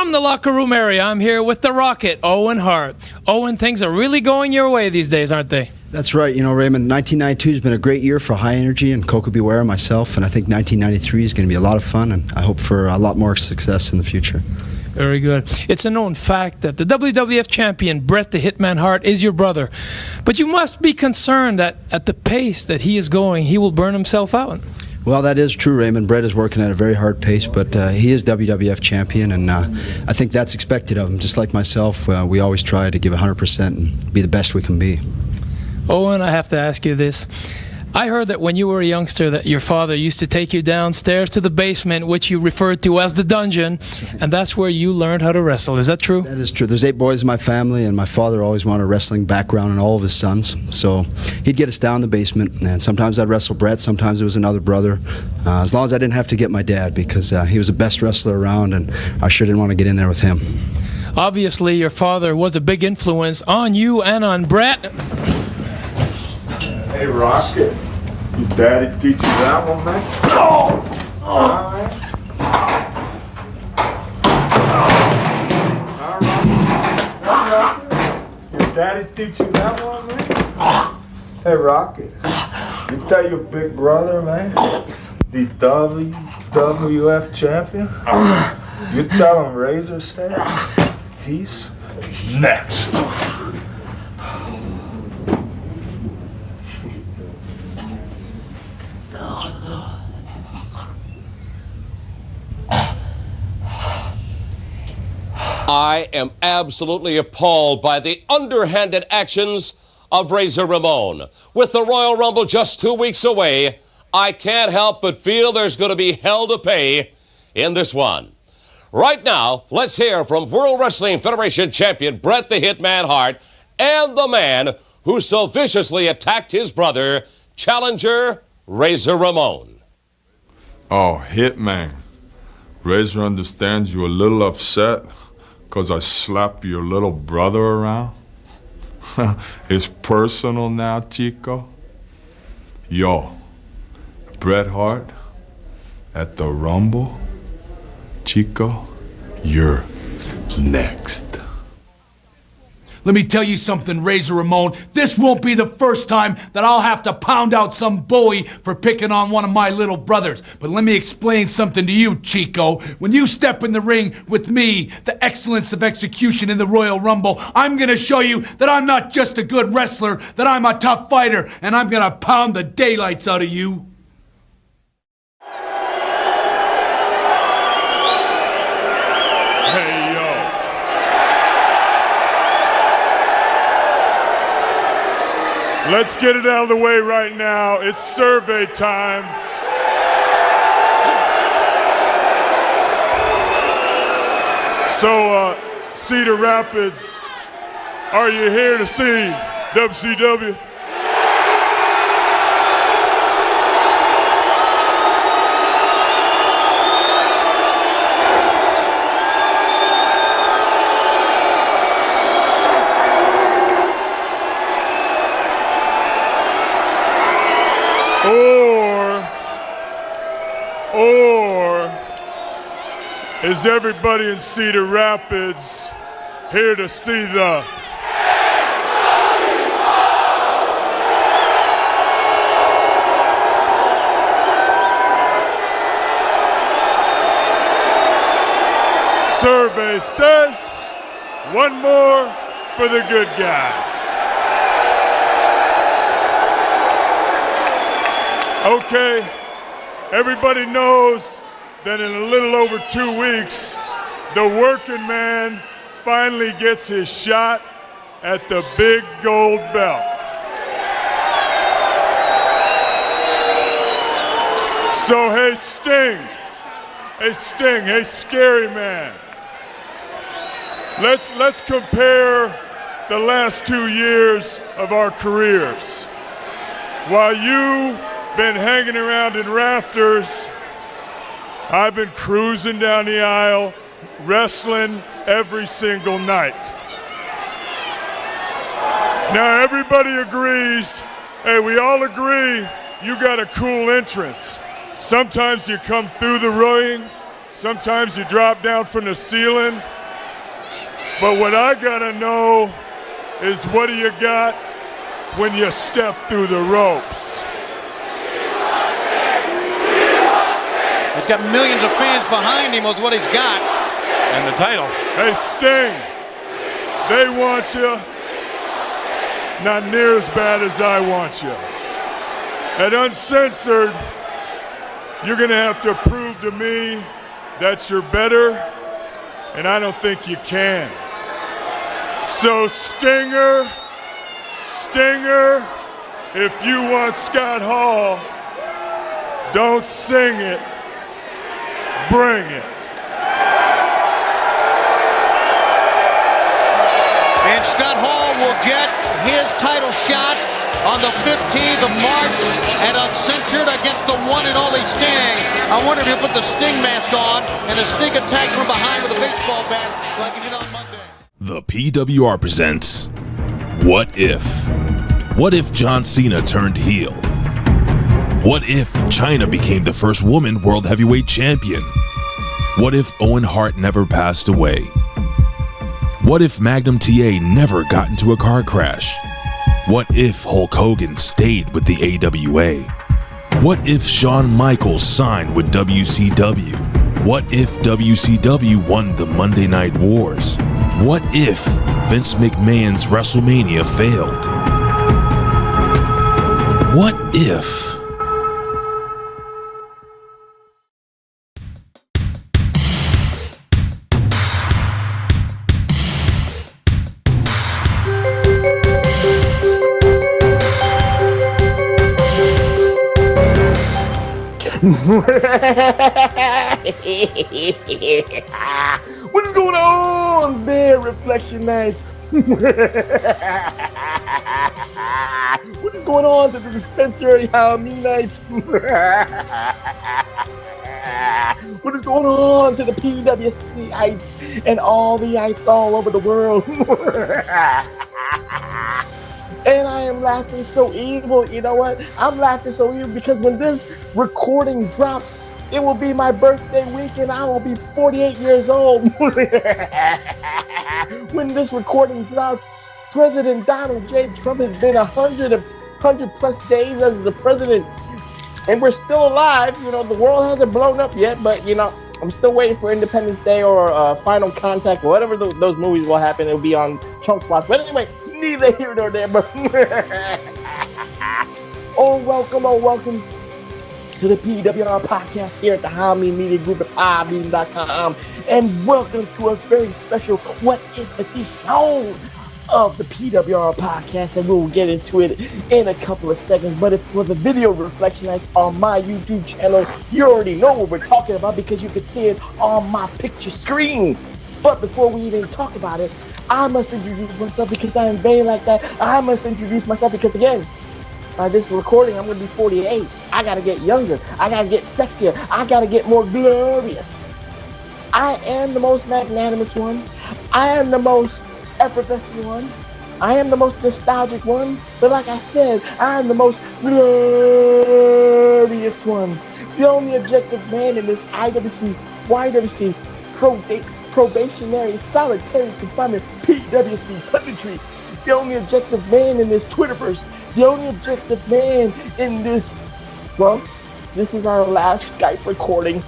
From the locker room area, I'm here with the Rocket, Owen Hart. Owen, things are really going your way these days, aren't they? That's right. You know, Raymond, 1992 has been a great year for High Energy and PWR and myself, and I think 1993 is going to be a lot of fun, and I hope for a lot more success in the future. Very good. It's a known fact that the WWF champion, Bret the Hitman Hart, is your brother. But you must be concerned that at the pace that he is going, he will burn himself out. Well, that is true, Raymond. Bret is working at a very hard pace, but he is WWF champion, and I think that's expected of him. Just like myself, we always try to give 100% and be the best we can be. Owen, I have to ask you this. I heard that when you were a youngster that your father used to take you downstairs to the basement, which you referred to as the dungeon, and that's where you learned how to wrestle. Is that true? That is true. There's 8 boys in my family, and my father always wanted a wrestling background in all of his sons. So he'd get us down in the basement, and sometimes I'd wrestle Bret, sometimes it was another brother, as long as I didn't have to get my dad, because he was the best wrestler around, and I sure didn't want to get in there with him. Obviously, your father was a big influence on you and on Bret. Hey, Rocket, your daddy teach you that one, man? Oh! All right. Your daddy teach you that one, man? Hey, Rocket, you tell your big brother, man, the WWF champion, you tell him Razor said he's next. I am absolutely appalled by the underhanded actions of Razor Ramon. With the Royal Rumble just 2 weeks away, I can't help but feel there's going to be hell to pay in this one. Right now, let's hear from World Wrestling Federation champion Bret the Hitman Hart and the man who so viciously attacked his brother, challenger Razor Ramon. Oh, Hitman. Razor understands you're a little upset because I slapped your little brother around? It's personal now, Chico. Yo, Bret Hart at the Rumble, Chico, you're next. Let me tell you something, Razor Ramon. This won't be the first time that I'll have to pound out some bully for picking on one of my little brothers. But let me explain something to you, Chico. When you step in the ring with me, the excellence of execution in the Royal Rumble, I'm gonna show you that I'm not just a good wrestler, that I'm a tough fighter, and I'm gonna pound the daylights out of you. Hey, yo. Let's get it out of the way right now. It's survey time. So, Cedar Rapids, are you here to see WCW? Or is everybody in Cedar Rapids here to see the survey says one more for the good guys. Okay, everybody knows that in a little over 2 weeks, the working man finally gets his shot at the big gold belt. So, hey Sting, hey Scary Man, let's compare the last 2 years of our careers. While you've been hanging around in rafters, I've been cruising down the aisle, wrestling every single night. Now everybody agrees, hey, we all agree you got a cool entrance. Sometimes you come through the ring Sometimes you drop down from the ceiling. But what I gotta know is what do you got when you step through the ropes? He's got millions of fans behind him with what he's got. And the title. Hey, Sting, they want you not near as bad as I want you. At Uncensored, you're gonna have to prove to me that you're better, and I don't think you can. So Stinger, if you want Scott Hall, don't sing it, bring it. And Scott Hall will get his title shot on the 15th of March at Uncensored against the one and only Sting. I wonder if he'll put the Sting mask on and a sneak attack from behind with a baseball bat like he did on Monday. The PWR presents What If? What if John Cena turned heel? What if China became the first woman world heavyweight champion? What if Owen Hart never passed away? What if Magnum TA never got into a car crash? What if Hulk Hogan stayed with the AWA? What if Shawn Michaels signed with WCW? What if WCW won the Monday Night Wars? What if Vince McMahon's WrestleMania failed? What if? What is going on there, Reflectionites? What is going on to the dispensary HAMINites? What is going on to the PWCites and all the ites all over the world? And I am laughing so evil. You know what? I'm laughing so evil because when this recording drops, it will be my birthday week and I will be 48 years old. When this recording drops, President Donald J. Trump has been 100 plus days as the president. And we're still alive. You know, the world hasn't blown up yet, but, you know, I'm still waiting for Independence Day or Final Contact or whatever those movies will happen. It'll be on Chunk Watch. But anyway, neither here nor there. But welcome to the PWR podcast here at the HAMIN Media Group at PodBean.com. And welcome to a very special What If edition of the PWR podcast, and we'll get into it in a couple of seconds. But if for the video Reflectionites on my YouTube channel, you already know what we're talking about because you can see it on my picture screen. But before we even talk about it, I must introduce myself because I am vain like that. I must introduce myself because, again, by this recording, I'm going to be 48. I got to get younger. I got to get sexier. I got to get more glorious. I am the most magnanimous one. I am the most effortless one. I am the most nostalgic one. But like I said, I am the most glorious one. The only objective man in this YWC probationary solitary confinement PWC punditry. The only objective man in this Twitterverse. The only objective man in this, well, this is our last Skype recording.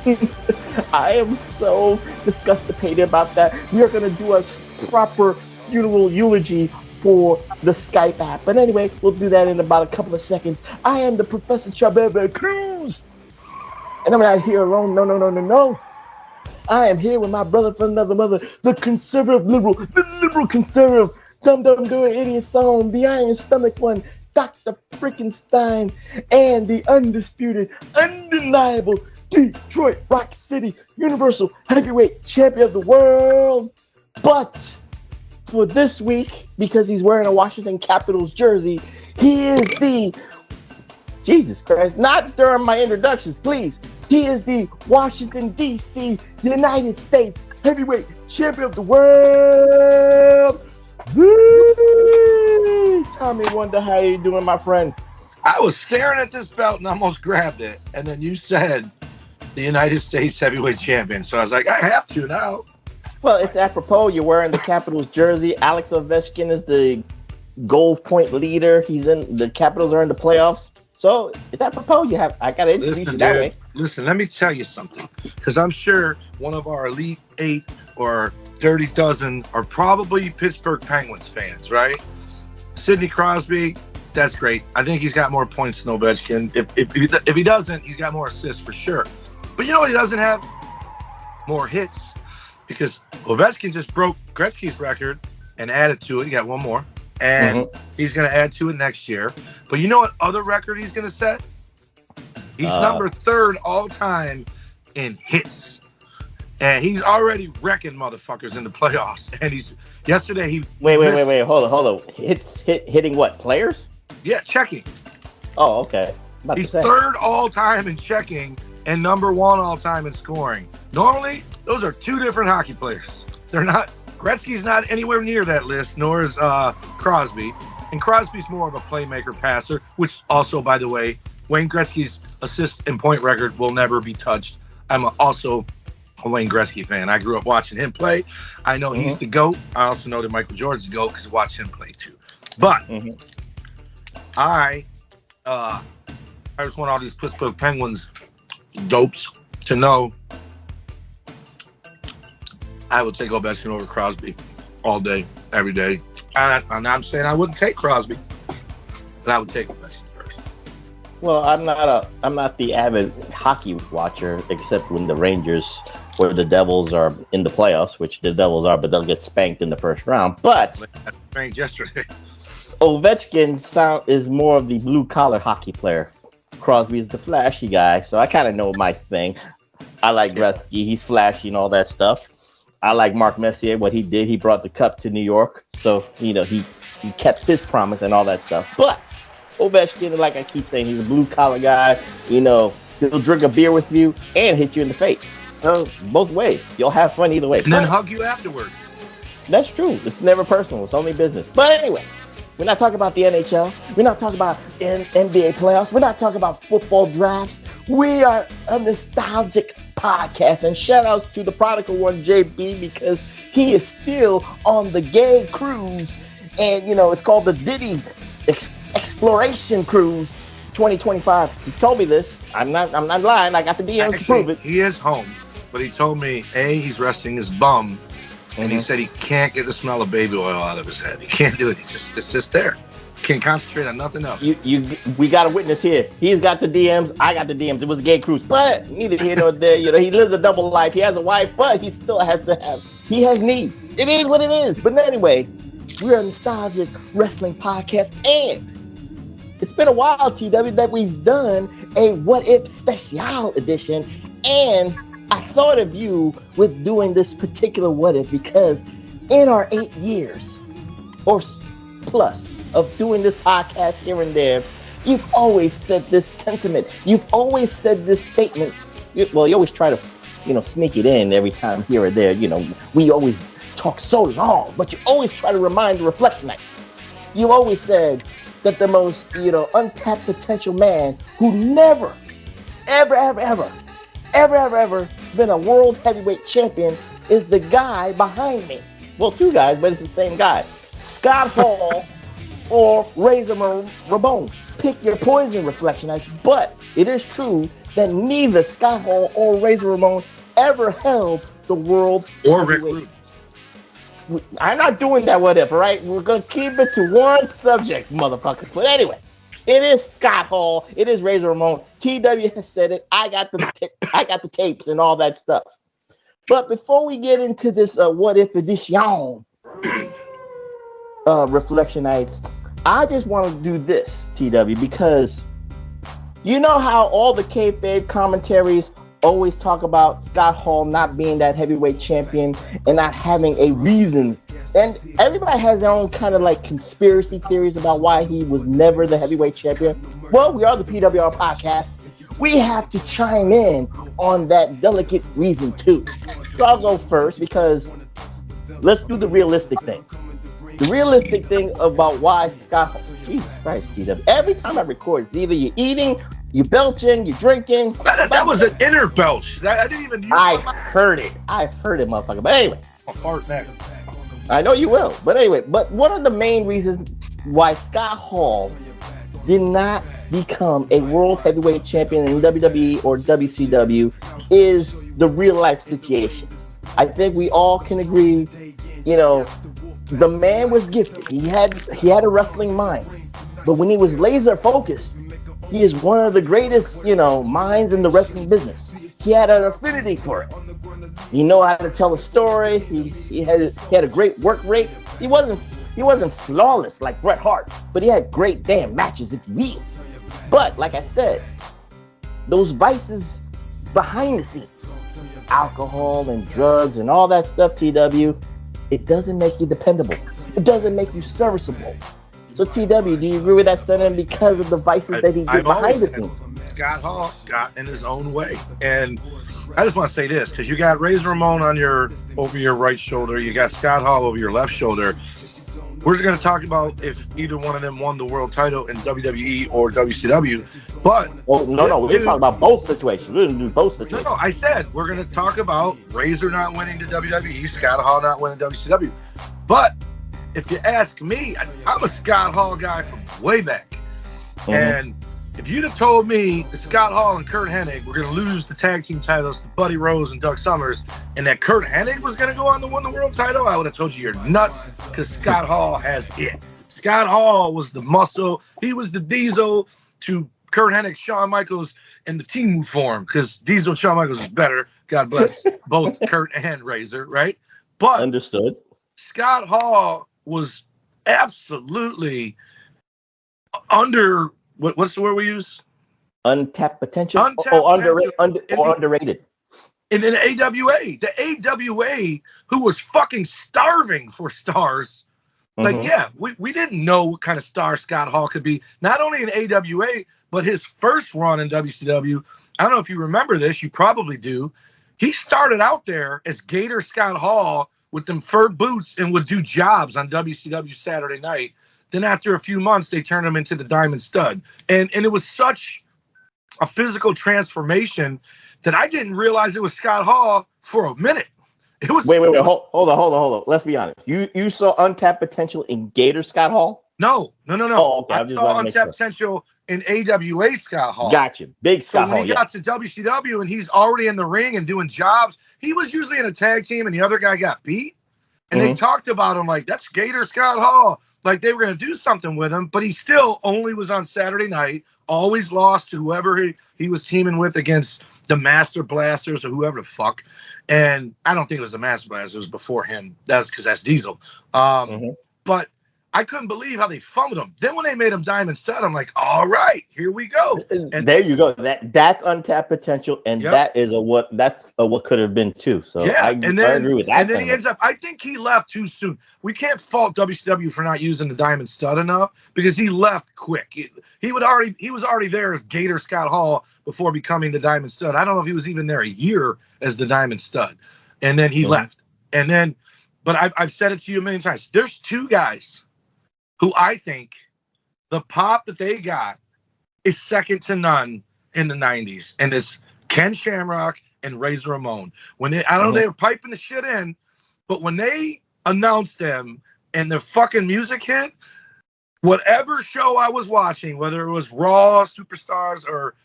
I am so disgusted about that. We are going to do a proper funeral eulogy for the Skype app. But anyway, we'll do that in about a couple of seconds. I am the Professor Chabebe Cruz. And I'm not here alone. No. I am here with my brother from another mother, the conservative liberal, the liberal conservative, dum-dum doing idiot song, the iron stomach one, Dr. Frickenstein, and the undisputed, undeniable Detroit Rock City Universal Heavyweight Champion of the world. But for this week, because he's wearing a Washington Capitals jersey, he is the, Jesus Christ, not during my introductions, please. He is the Washington, D.C., United States Heavyweight Champion of the world. Woo! Tommy Wonder, how you doing, my friend? I was staring at this belt and almost grabbed it. And then you said, the United States heavyweight champion. So I was like, I have to now. Well, it's apropos. You're wearing the Capitals jersey. Alex Ovechkin is the goal point leader. He's in the Capitals are in the playoffs. So it's apropos. I got to introduce you that way. Listen, let me tell you something. Because I'm sure one of our Elite 8 or Dirty Dozen are probably Pittsburgh Penguins fans, right? Sidney Crosby, that's great. I think he's got more points than Ovechkin. If he doesn't, he's got more assists for sure. But you know what he doesn't have? More hits. Because Ovechkin just broke Gretzky's record and added to it. He got one more. And he's going to add to it next year. But you know what other record he's going to set? He's number 3rd all time in hits. And he's already wrecking motherfuckers in the playoffs. And yesterday he Wait, hold on. Hitting what? Players? Yeah, checking. Oh, okay. He's 3rd all time in checking and number 1 all time in scoring. Normally, those are 2 different hockey players. They're not. Gretzky's not anywhere near that list, nor is Crosby. And Crosby's more of a playmaker passer, which also, by the way, Wayne Gretzky's assist and point record will never be touched. I'm also a Wayne Gretzky fan. I grew up watching him play. I know he's the GOAT. I also know that Michael Jordan's the GOAT because I watched him play too. But I just want all these Pittsburgh Penguins dopes to know I would take Ovechkin over Crosby all day, every day. And I'm saying I wouldn't take Crosby, but I would take Ovechkin first. Well, I'm not the avid hockey watcher, except when the Rangers or the Devils are in the playoffs, which the Devils are, but they'll get spanked in the first round. But Spanked yesterday. Ovechkin is more of the blue-collar hockey player. Crosby is the flashy guy, so I kind of know my thing. I like Gretzky. He's flashy and all that stuff. I like Mark Messier, what he did. He brought the cup to New York. So, he kept his promise and all that stuff. But Ovechkin, like I keep saying, he's a blue-collar guy. He'll drink a beer with you and hit you in the face. So, both ways. You'll have fun either way. And then hug you afterward. That's true. It's never personal. It's only business. But anyway, we're not talking about the NHL. We're not talking about NBA playoffs. We're not talking about football drafts. We are a nostalgic podcast. And shout outs to the prodigal one, JB, because he is still on the gay cruise. And, it's called the Diddy Exploration Cruise 2025. He told me this. I'm not lying. I got the DMs to prove it. He is home, but he told me, he's resting his bum. And he said he can't get the smell of baby oil out of his head. He can't do it. It's just there. Can't concentrate on nothing else. We got a witness here. He's got the DMs. I got the DMs. It was a gay cruise, but neither here nor there. He lives a double life. He has a wife, but he still has to have. He has needs. It is what it is. But anyway, we're a nostalgic wrestling podcast, and it's been a while, TW, that we've done a What If Special edition, and I thought of you with doing this particular What If because in our 8 years or plus of doing this podcast here and there, you've always said this sentiment. You've always said this statement. You always try to, sneak it in every time here or there. We always talk so long, but you always try to remind the Reflectionites. You always said that the most, untapped potential man who never, ever been a world heavyweight champion is the guy behind me. Well, 2 guys, but it's the same guy. Scott Hall or Razor Ramon. Pick your poison, Reflectionites. But it is true that neither Scott Hall or Razor Ramon ever held the world or Rick Rude. I'm not doing that what if, all right? We're going to keep it to one subject, motherfuckers. But anyway, it is Scott Hall. It is Razor Ramon. TW has said it. I got the tapes and all that stuff. But before we get into this what if edition, Reflectionites, I just want to do this, TW, because you know how all the kayfabe commentaries always talk about Scott Hall not being that heavyweight champion and not having a reason. And everybody has their own kind of like conspiracy theories about why he was never the heavyweight champion. Well, we are the PWR podcast. We have to chime in on that delicate reason too. So I'll go first because let's do the realistic thing. The realistic thing about why Scott Hall, Jesus Christ, TW, every time I record, it's either you're eating You belching, you drinking. That was an inner belch. I didn't even use I my heard it. I heard it, motherfucker. But anyway, I'll fart next. I know you will. But anyway, but one of the main reasons why Scott Hall did not become a world heavyweight champion in WWE or WCW is the real life situation. I think we all can agree, you know, the man was gifted. He had a wrestling mind. But when he was laser focused, he is one of the greatest, you know, minds in the wrestling business. He had an affinity for it. He know how to tell a story. He had a great work rate. He wasn't flawless like Bret Hart, but he had great damn matches if you will. But like I said, those vices behind the scenes, alcohol and drugs and all that stuff, TW, it doesn't make you dependable. It doesn't make you serviceable. So TW, do you agree with that sentiment because of the vices that he did behind the scenes? Scott Hall got in his own way. And I just want to say this, because you got Razor Ramon over your right shoulder, you got Scott Hall over your left shoulder. We're going to talk about if either one of them won the world title in WWE or WCW. But we're talking about both situations. We're going to do both situations. No, I said we're going to talk about Razor not winning the WWE, Scott Hall not winning WCW. But if you ask me, I'm a Scott Hall guy from way back. Mm-hmm. And if you'd have told me that Scott Hall and Kurt Hennig were going to lose the tag team titles to Buddy Rose and Doug Summers, and that Kurt Hennig was going to go on to win the world title, I would have told you you're nuts, because Scott Hall has it. Scott Hall was the muscle. He was the Diesel to Kurt Hennig, Shawn Michaels, and the Team form, because Diesel and Shawn Michaels is better. God bless both Kurt and Razor, right? But understood. Scott Hall was absolutely under what's the word we use? Untapped potential. Underrated. And in AWA, the AWA, who was fucking starving for stars. Like, yeah, we didn't know what kind of star Scott Hall could be. Not only in AWA, but his first run in WCW. I don't know if you remember this. You probably do. He started out there as Gator Scott Hall with them fur boots and would do jobs on WCW Saturday night. Then after a few months, they turned him into the Diamond Stud. And it was such a physical transformation that I didn't realize it was Scott Hall for a minute. It was wait, hold on. Let's be honest. You saw untapped potential in Gator Scott Hall? No. Oh, okay. I saw untapped potential in AWA Scott Hall. Gotcha. Big Scott Hall. So when he got to WCW and he's already in the ring and doing jobs, he was usually in a tag team and the other guy got beat. And they talked about him like, that's Gator Scott Hall. Like they were going to do something with him, but he still only was on Saturday night, always lost to whoever he was teaming with against the Master Blasters or whoever the fuck. And I don't think it was the Master Blasters, it was before him. That's because that's Diesel. But I couldn't believe how they fumbled him. Then when they made him Diamond Stud, I'm like, all right, here we go. And there you go. That's untapped potential, and that is what could have been too. So yeah, I agree with that. And then he ends up. I think he left too soon. We can't fault WCW for not using the Diamond Stud enough because he left quick. He was already there as Gator Scott Hall before becoming the Diamond Stud. I don't know if he was even there a year as the Diamond Stud, and then he left. And then, but I've said it to you a million times. There's two guys who I think the pop that they got is second to none in the 90s. And it's Ken Shamrock and Razor Ramon. When they were piping the shit in, but when they announced them and the fucking music hit, whatever show I was watching, whether it was Raw, Superstars, or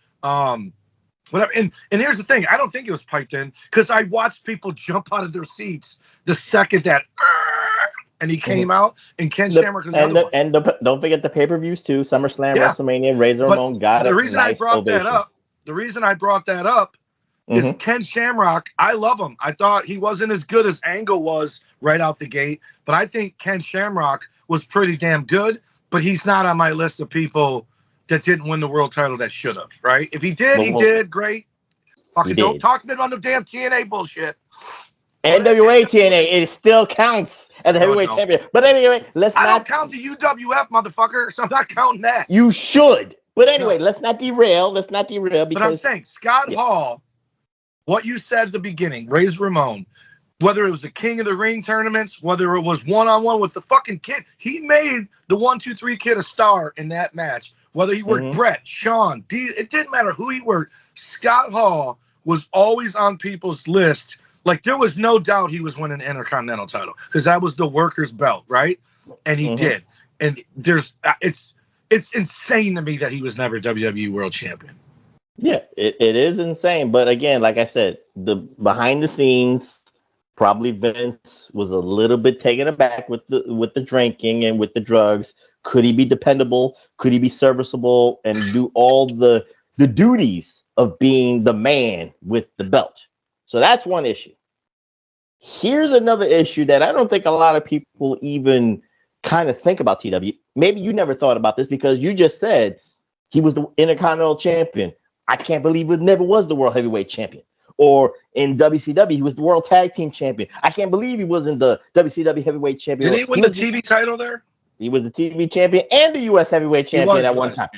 whatever. And here's the thing, I don't think it was piped in because I watched people jump out of their seats the second that and he came out, and Ken Shamrock was don't forget the pay-per-views too. SummerSlam, WrestleMania, Razor Ramon got it. The reason I brought that up is Ken Shamrock. I love him. I thought he wasn't as good as Angle was right out the gate, but I think Ken Shamrock was pretty damn good. But he's not on my list of people that didn't win the world title that should have. Right? If he did, he did great. Fucking don't talk to me about the damn TNA bullshit. NWA TNA, it still counts as a heavyweight champion. But anyway, I don't count the UWF, motherfucker, so I'm not counting that. You should. But anyway, let's not derail. Because, but I'm saying, Scott Hall, what you said at the beginning, Razor Ramon, Whether it was the King of the Ring tournaments, whether it was one-on-one with the fucking kid, he made the 1-2-3 kid a star in that match. Whether he worked Brett, Sean, it didn't matter who he worked. Scott Hall was always on people's list. Like, there was no doubt he was winning an Intercontinental title because that was the worker's belt, right? And he did. And it's insane to me that he was never WWE World Champion. Yeah, it is insane. But again, like I said, the behind the scenes, probably Vince was a little bit taken aback with the drinking and with the drugs. Could he be dependable? Could he be serviceable and do all the duties of being the man with the belt? So that's one issue. Here's another issue that I don't think a lot of people even kind of think about, TW. Maybe you never thought about this because you just said he was the Intercontinental Champion. I can't believe it never was the World Heavyweight Champion. Or in WCW, he was the World Tag Team Champion. I can't believe he wasn't the WCW Heavyweight Champion. Did he win the TV title there? He was the TV champion and the U.S. Heavyweight Champion at one time.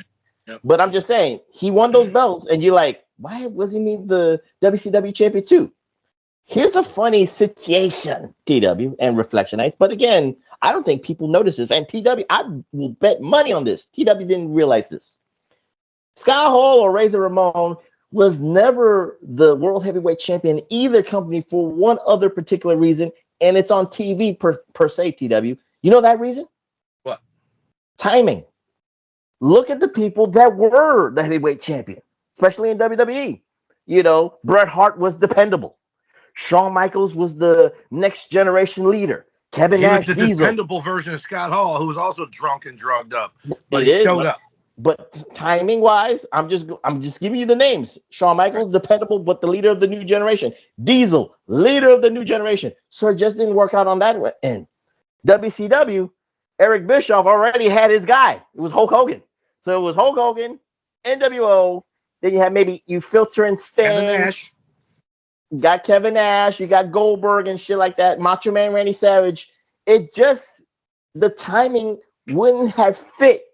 Yep. But I'm just saying, he won those belts, and you're like, why wasn't he the WCW Champion too? Here's a funny situation, TW and Reflectionites. But again, I don't think people notice this. And TW, I will bet money on this. TW didn't realize this. Scott Hall or Razor Ramon was never the World Heavyweight Champion in either company for one other particular reason, and it's on TV per se, TW. You know that reason? What? Timing. Look at the people that were the heavyweight champion, especially in WWE. You know, Bret Hart was dependable. Shawn Michaels was the next generation leader. Kevin Nash, he was the dependable version of Scott Hall, who was also drunk and drugged up, but he showed up. But timing wise, I'm just giving you the names. Shawn Michaels, dependable, but the leader of the new generation. Diesel, leader of the new generation. So it just didn't work out on that end. WCW, Eric Bischoff already had his guy. It was Hulk Hogan. So it was Hulk Hogan, NWO. Then you had you filter in Sting. Kevin Nash. You got Kevin Nash. You got Goldberg and shit like that. Macho Man Randy Savage. It just, the timing wouldn't have fit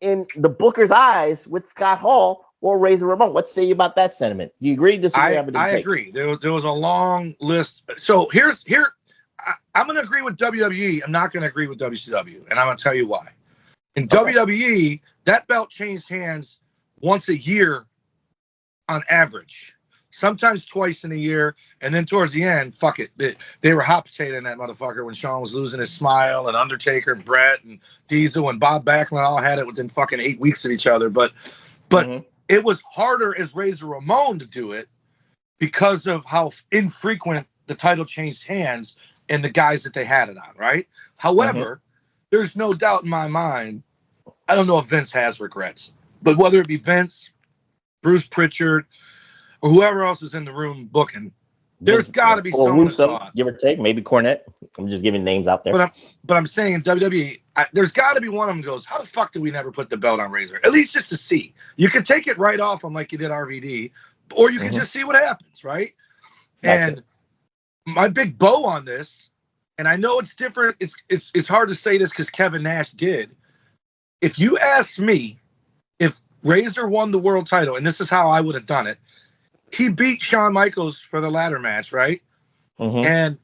in the Booker's eyes with Scott Hall or Razor Ramon. What say you about that sentiment? Do you agree? I agree. There was a long list. So I'm going to agree with WWE. I'm not going to agree with WCW, and I'm going to tell you why. In WWE, that belt changed hands once a year on average, sometimes twice in a year, and then towards the end, fuck it. They were hot potato in that motherfucker when Shawn was losing his smile, and Undertaker and Brett and Diesel and Bob Backlund all had it within fucking 8 weeks of each other. But it was harder as Razor Ramon to do it because of how infrequent the title changed hands and the guys that they had it on, right? However, there's no doubt in my mind, I don't know if Vince has regrets, but whether it be Vince, Bruce Pritchard, or whoever else is in the room booking, there's got to be someone thought. Give or take, maybe Cornette. I'm just giving names out there. But I'm saying in WWE, there's got to be one of them goes, how the fuck did we never put the belt on Razor? At least just to see. You can take it right off him like you did RVD, or you can just see what happens, right? And my big bow on this, and I know it's different. It's hard to say this because Kevin Nash did. If you ask me if Razor won the world title, and this is how I would have done it, he beat Shawn Michaels for the ladder match, right? And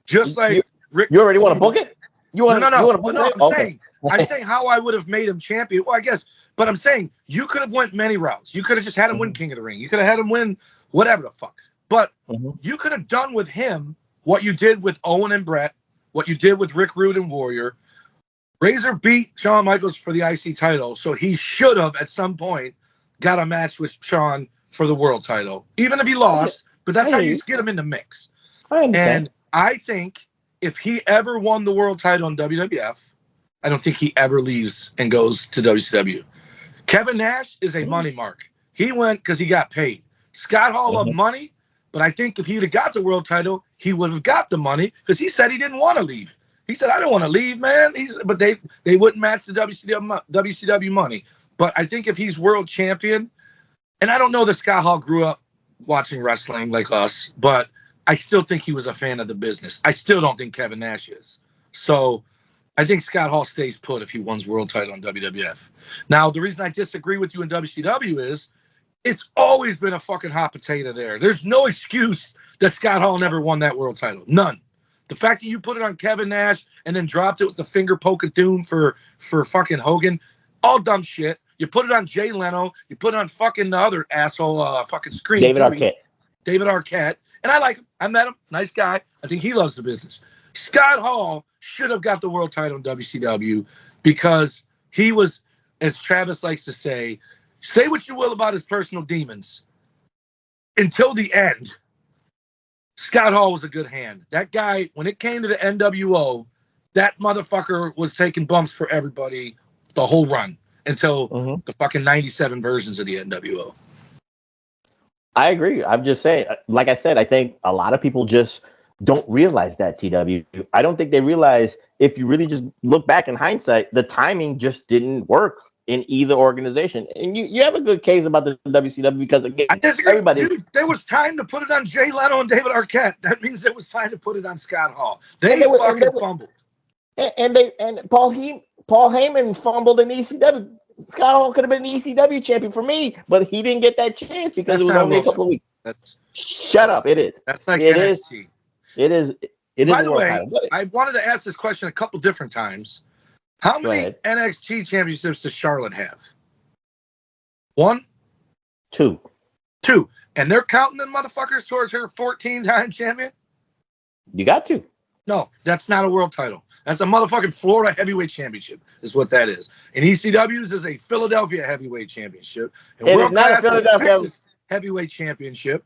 just like Rick, you already want to book it? No. I'm saying how I would have made him champion. Well, I guess, but I'm saying you could have went many routes. You could have just had him win King of the Ring. You could have had him win whatever the fuck. But you could have done with him what you did with Owen and Brett, what you did with Rick Rude and Warrior. Razor beat Shawn Michaels for the IC title, so he should have at some point got a match with Shawn for the world title, even if he lost. But that's how you get him in the mix. And I think if he ever won the world title in WWF, I don't think he ever leaves and goes to WCW. Kevin Nash is a money mark. He went because he got paid. Scott Hall loved money, but I think if he'd have got the world title, he would have got the money because he said he didn't want to leave. He said, I don't want to leave, man. But they wouldn't match the WCW money. But I think if he's world champion, and I don't know that Scott Hall grew up watching wrestling like us, but I still think he was a fan of the business. I still don't think Kevin Nash is. So I think Scott Hall stays put if he wins world title in WWF. Now, the reason I disagree with you in WCW is it's always been a fucking hot potato there. There's no excuse that Scott Hall never won that world title. None. The fact that you put it on Kevin Nash and then dropped it with the finger poke of doom for fucking Hogan, all dumb shit. You put it on Jay Leno. You put it on fucking the other asshole, fucking Scream. David Arquette. David Arquette. And I like him. I met him. Nice guy. I think he loves the business. Scott Hall should have got the world title in WCW because he was, as Travis likes to say what you will about his personal demons. Until the end, Scott Hall was a good hand. That guy, when it came to the NWO, that motherfucker was taking bumps for everybody the whole run until the fucking 97 versions of the NWO. I agree. I'm just saying, like I said, I think a lot of people just don't realize that, TW. I don't think they realize, if you really just look back in hindsight, the timing just didn't work in either organization. And you have a good case about the WCW because, again, I disagree. everybody... Dude, there was time to put it on Jay Leno and David Arquette. That means there was time to put it on Scott Hall. They fucking fumbled. And Paul Heyman fumbled in ECW. Scott Hall could have been an ECW champion for me, but he didn't get that chance because it was only a couple of weeks. Shut up! It is. That's like NXT. It is. By the way, I wanted to ask this question a couple different times. How many NXT championships does Charlotte have? 1? 2. 2. And they're counting them motherfuckers towards her 14-time champion? You got to. No, that's not a world title. That's a motherfucking Florida heavyweight championship is what that is. And ECW's is a Philadelphia heavyweight championship. And it World is not Class a Philadelphia Texas heavyweight championship.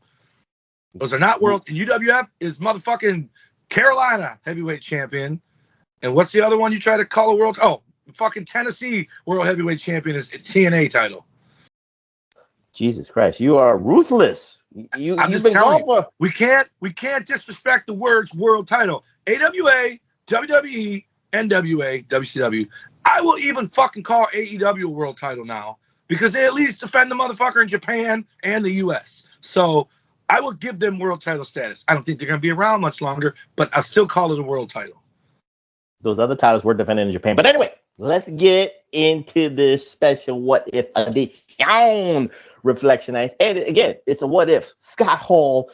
Those are not world. And UWF is motherfucking Carolina heavyweight champion. And what's the other one you try to call a world? Oh, fucking Tennessee world heavyweight champion is TNA title. Jesus Christ, you are ruthless. I'm just telling you, we can't disrespect the words world title. AWA, WWE, NWA, WCW. I will even fucking call AEW a world title now because they at least defend the motherfucker in Japan and the US. So I will give them world title status. I don't think they're going to be around much longer, but I'll still call it a world title. Those other titles were defended in Japan. But anyway, let's get into this special What If edition, Reflectionites. And again, it's a what if Scott Hall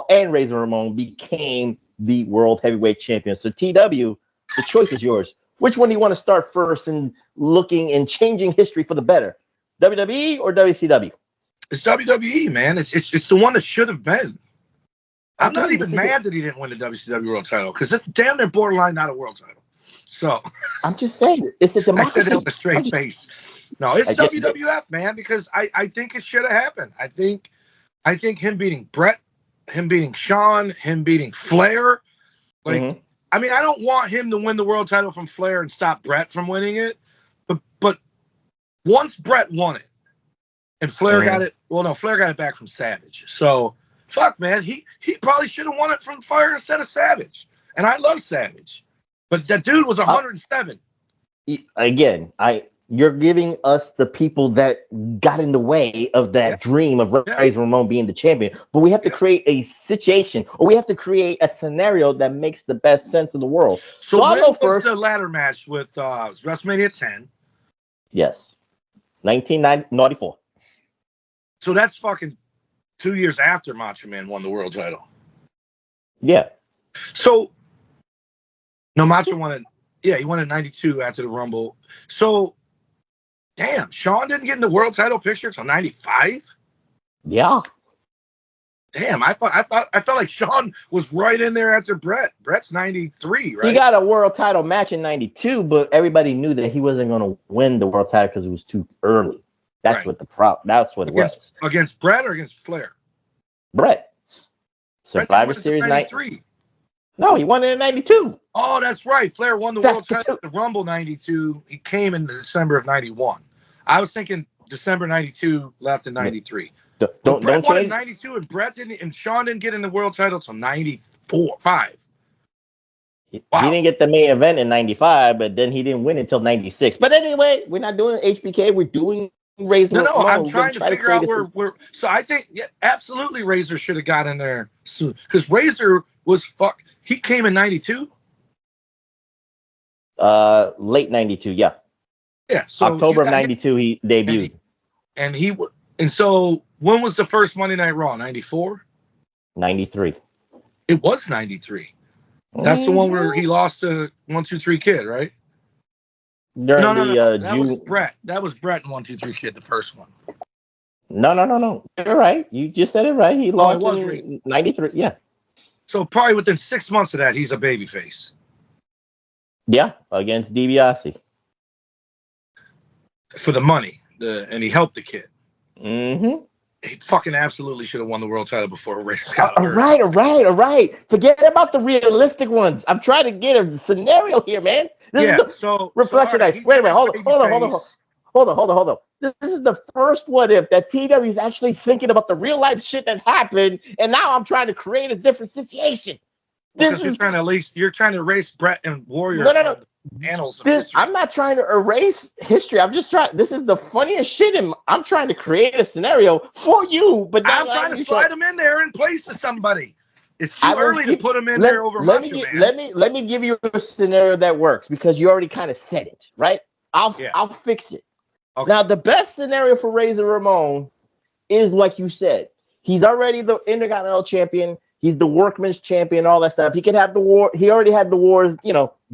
and Razor Ramon became the world heavyweight champion. So TW, the choice is yours. Which one do you want to start first in looking and changing history for the better? WWE or WCW? It's WWE, man. It's the one that should have been. I'm not even mad that he didn't win the WCW world title because it's damn near borderline not a world title. So I'm just saying it's a democracy. I said it with a straight face. No, it's WWF, man, because I think it should have happened. I think him beating Brett, him beating Shawn, him beating Flair. Like, I mean, I don't want him to win the world title from Flair and stop Brett from winning it. But once Brett won it and Flair got it, well, no, Flair got it back from Savage. So fuck, man, he probably should have won it from Flair instead of Savage. And I love Savage, but that dude was 107. Again, you're giving us the people that got in the way of that dream of Razor Ramon being the champion. But we have to create a situation, or we have to create a scenario that makes the best sense of the world. So I'll go first. The ladder match with WrestleMania 10. Yes, 1994. So that's fucking 2 years after Macho Man won the world title. Yeah. So, no, Macho won it. Yeah, he won in 92 after the Rumble. So, damn, Shawn didn't get in the world title picture until 95? Yeah. Damn, I felt like Shawn was right in there after Brett. Brett's 93, right? He got a world title match in 92, but everybody knew that he wasn't going to win the world title because it was too early. That's what the problem. That's what it was. Against Brett or against Flair? Brett. Survivor Series 93. No, he won it in 92. Oh, that's right. Flair won the world title at the Rumble 92. He came in December of 91. I was thinking December 92, left in 93. Don't Brett won change. in 92, and Brett didn't, and Shawn didn't get in the world title until 94, 5. He didn't get the main event in 95, but then he didn't win until 96. But anyway, we're not doing HBK. We're doing Razor. No, I'm trying to figure out where. So I think, absolutely, Razor should have got in there soon because Razor was He came in 92. Late 92, yeah. Yeah. So October of 92, he debuted. And so when was the first Monday Night Raw? 94. 93. It was 93. That's the one where he lost to 1, 2, 3 Kid, right? During No. That June. was Brett. That was Brett and 1, 2, 3 Kid, the first one. No. You're right. You just said it right. He lost was in 93. Yeah. So probably within 6 months of that, he's a babyface. Yeah, against DiBiase. For the money. And he helped the kid. Mm-hmm. He fucking absolutely should have won the world title before Ray Scott. All right. Forget about the realistic ones. I'm trying to get a scenario here, man. This is the Reflectionites. Wait a minute. Hold on. This is the first what if that TW is actually thinking about the real life shit that happened, and now I'm trying to create a different situation. Because you're trying to erase Brett and Warrior. No. Annals of history. I'm not trying to erase history. I'm just trying. This is the funniest shit, and I'm trying to create a scenario for you. But I'm trying to slide him in there in place of somebody. It's too early to put him in there over Macho Man. Let me give you a scenario that works because you already kind of said it, right? I'll fix it. Okay. Now the best scenario for Razor Ramon is like you said. He's already the Intercontinental Champion. He's the Workman's Champion, all that stuff. He can have the war. He already had the wars,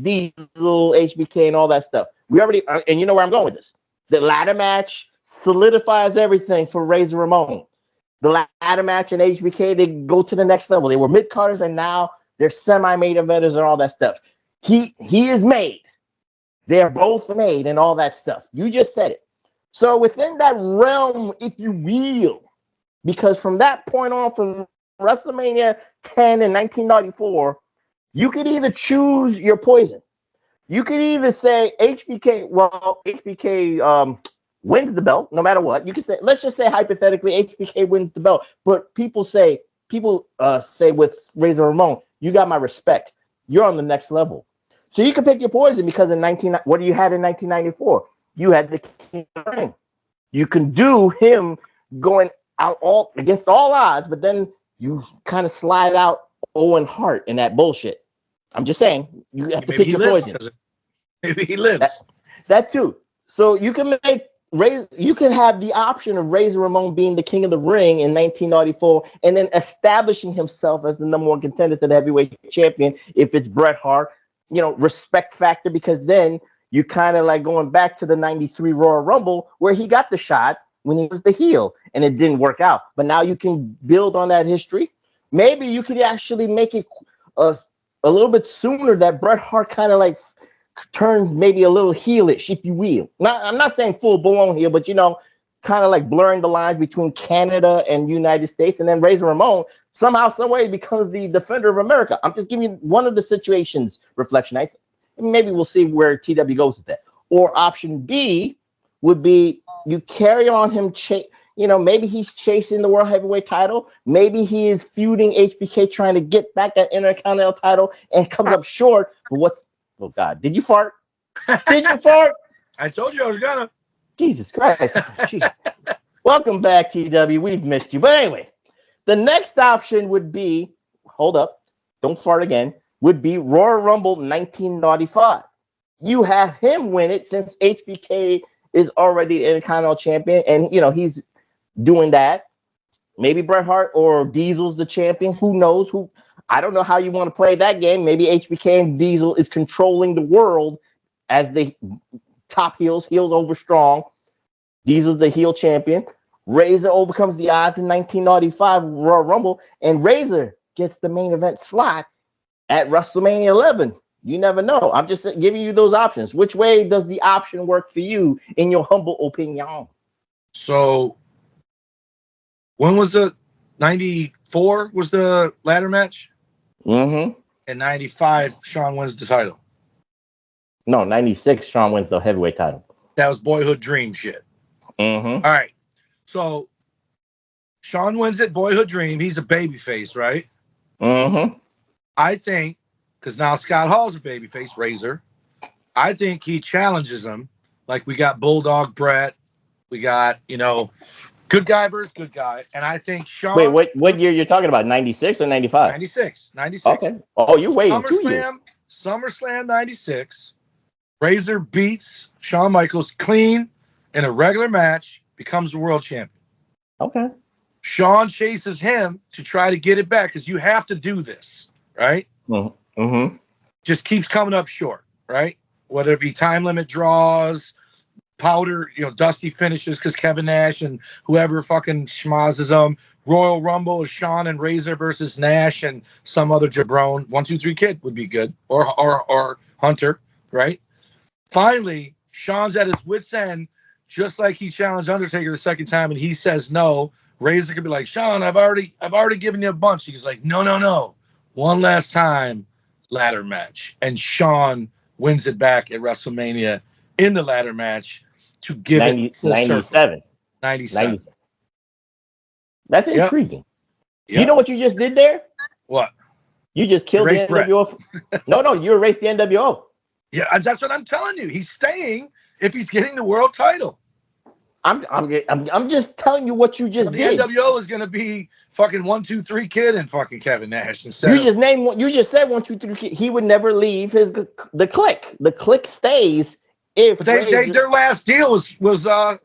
Diesel, HBK, and all that stuff. We already, and you know where I'm going with this. The ladder match solidifies everything for Razor Ramon. The ladder match and HBK, they go to the next level. They were mid-carders, and now they're semi-main eventers and all that stuff. He is made. They're both made and all that stuff. You just said it. So within that realm, if you will, because from that point on, from WrestleMania 10 in 1994, you could either choose your poison. You could either say HBK wins the belt no matter what. You could say, let's just say hypothetically, HBK wins the belt. But people say with Razor Ramon, you got my respect. You're on the next level. So you can pick your poison because what you had in 1994? You had the King of the Ring. You can do him going out against all odds, but then you kind of slide out Owen Hart in that bullshit. I'm just saying, you have to pick your poison. Maybe he lives. That too. So you can have the option of Razor Ramon being the King of the Ring in 1994 and then establishing himself as the number one contender to the heavyweight champion if it's Bret Hart. Respect factor, because then you kind of like going back to the 93 Royal Rumble where he got the shot when he was the heel and it didn't work out. But now you can build on that history. Maybe you could actually make it a little bit sooner that Bret Hart kind of like turns maybe a little heelish, if you will. I'm not saying full blown heel, but kind of like blurring the lines between Canada and United States, and then Razor Ramon somehow, some way becomes the defender of America. I'm just giving you one of the situations, Reflectionites. Maybe we'll see where TW goes with that. Or option B would be you carry on him, maybe he's chasing the World Heavyweight title. Maybe he is feuding HBK, trying to get back that Intercontinental title and comes up short. But oh God, did you fart? Did you fart? I told you I was gonna. Jesus Christ. Welcome back, TW. We've missed you. But anyway, the next option would be, hold up, don't fart again, would be Royal Rumble 1995. You have him win it since HBK is already the Intercontinental Champion, and he's doing that. Maybe Bret Hart or Diesel's the champion. Who knows? I don't know how you want to play that game. Maybe HBK and Diesel is controlling the world as the top heels over strong. Diesel's the heel champion. Razor overcomes the odds in 1995 Royal Rumble, and Razor gets the main event slot at WrestleMania 11. You never know. I'm just giving you those options. Which way does the option work for you, in your humble opinion? So, when was the 94 was the ladder match? Mm-hmm. And 95, Shawn wins the title. No, 96, Shawn wins the heavyweight title. That was boyhood dream shit. Mm-hmm. All right. So, Shawn wins it, boyhood dream. He's a babyface, right? Mm-hmm. I think, because now Scott Hall's a babyface, Razor. I think he challenges him. Like we got Bulldog Brett. We got, good guy versus good guy. And I think Shawn. Wait, what year you're talking about? 96 or 95? 96. Okay. Oh, you're waiting 2 years. SummerSlam 96. Razor beats Shawn Michaels clean in a regular match, becomes the world champion. Okay. Sean chases him to try to get it back because you have to do this, right? Mm-hmm. Just keeps coming up short, right? Whether it be time limit draws, powder, dusty finishes because Kevin Nash and whoever fucking schmozzes them. Royal Rumble is Sean and Razor versus Nash and some other jabron. 1, 2, 3 Kid would be good, or Hunter, right? Finally, Sean's at his wit's end, just like he challenged Undertaker the second time, and he says no. Razor could be like, Sean, I've already given you a bunch. He's like, no, one last time, ladder match, and Sean wins it back at WrestleMania in the ladder match to give it full 97. 97. That's intriguing. Yep. You know what you just did there? What? You just killed Erase the NWO. No, you erased the NWO. Yeah, that's what I'm telling you. He's staying if he's getting the world title. I'm just telling you what you just did. The NWO is going to be fucking 1, 2, 3 Kid and fucking Kevin Nash instead. You just said 1, 2, 3 Kid. He would never leave the clique. The clique stays if their last deal was Royal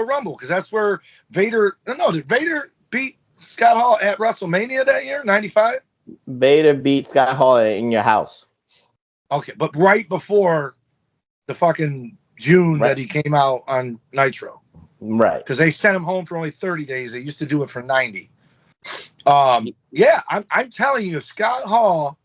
Rumble because that's where Vader. No, did Vader beat Scott Hall at WrestleMania that year, 95? Vader beat Scott Hall in your house. Okay, but right before the fucking June that he came out on Nitro. Right. Because they sent him home for only 30 days. They used to do it for 90. I'm telling you, Scott Hall,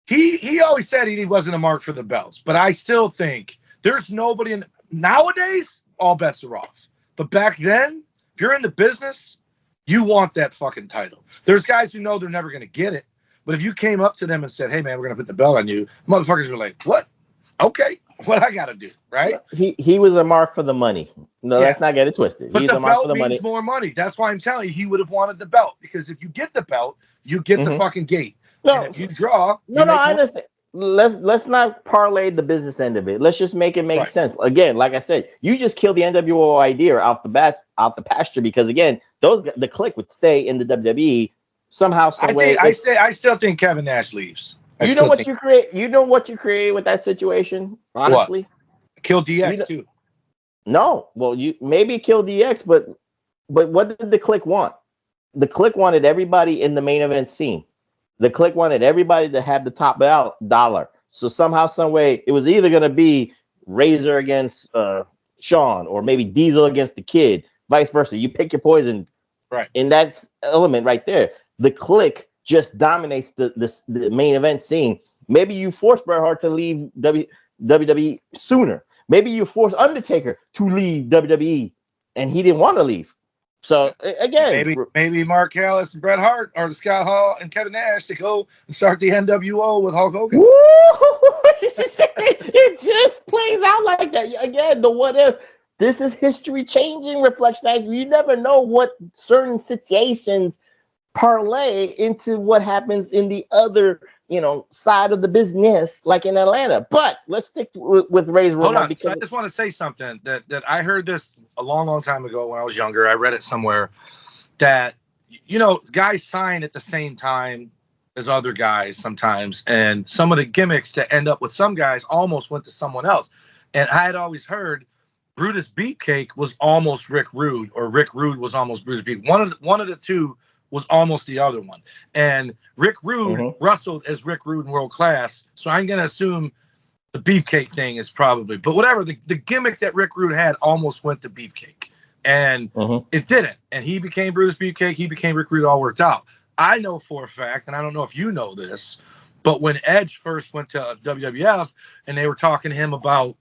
he always said he wasn't a mark for the belts, but I still think there's nobody nowadays, all bets are off. But back then, if you're in the business, you want that fucking title. There's guys who know they're never going to get it, but if you came up to them and said, hey man, we're going to put the belt on you, motherfuckers were like, what? Okay, what I got to do, right? He was a mark for the money. No, let's not get it twisted. But He's the a mark belt for the means money. more money. That's why I'm telling you, he would have wanted the belt because if you get the belt, you get the fucking gate. No, and if you draw, I understand. Let's not parlay the business end of it. Let's just make it make sense. Again, like I said, you just killed the NWO idea out the pasture because again, the clique would stay in the WWE somehow, some way. I still think Kevin Nash leaves. You know what you created with that situation? Honestly, what? Kill DX too. No, well, you maybe kill DX, but what did the clique want? The clique wanted everybody in the main event scene. The clique wanted everybody to have the top dollar. So somehow, some way, it was either going to be Razor against Sean, or maybe Diesel against the Kid, vice versa. You pick your poison. Right. And that's element right there. The clique just dominates the main event scene. Maybe you force Bret Hart to leave WWE sooner. Maybe you force Undertaker to leave WWE, and he didn't want to leave. So again, maybe Mark Callis and Bret Hart or Scott Hall and Kevin Nash to go and start the NWO with Hulk Hogan. It just plays out like that. Again, the what if. This is history changing, Reflectionites. You never know what certain situations parlay into what happens in the other, side of the business, like in Atlanta. But let's stick with Razor Ramon. So I just want to say something that I heard this a long, long time ago when I was younger. I read it somewhere that, guys sign at the same time as other guys sometimes. And some of the gimmicks that end up with some guys almost went to someone else. And I had always heard Brutus Beefcake was almost Rick Rude, or Rick Rude was almost Brutus Beefcake. One of the two was almost the other one. And Rick Rude wrestled as Rick Rude in World Class. So I'm going to assume the Beefcake thing is probably, but whatever, the gimmick that Rick Rude had almost went to Beefcake. And it didn't. And he became Brutus Beefcake. He became Rick Rude, all worked out. I know for a fact, and I don't know if you know this, but when Edge first went to WWF and they were talking to him about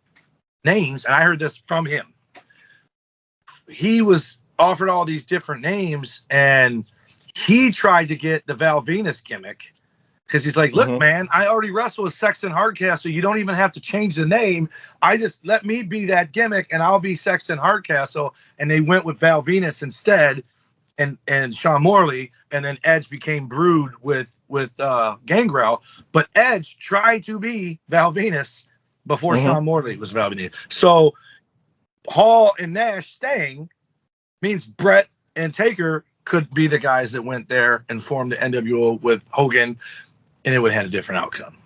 names, and I heard this from him, he was offered all these different names, and he tried to get the Val Venus gimmick because he's like, look, man, I already wrestle with Sexton Hardcastle. You don't even have to change the name. I just let me be that gimmick, and I'll be Sexton Hardcastle. And they went with Val Venus instead, and Sean Morley, and then Edge became Brood with Gangrel. But Edge tried to be Val Venus before Sean Morley was Val Venus. So Hall and Nash staying means Brett and Taker could be the guys that went there and formed the NWO with Hogan, and it would have had a different outcome.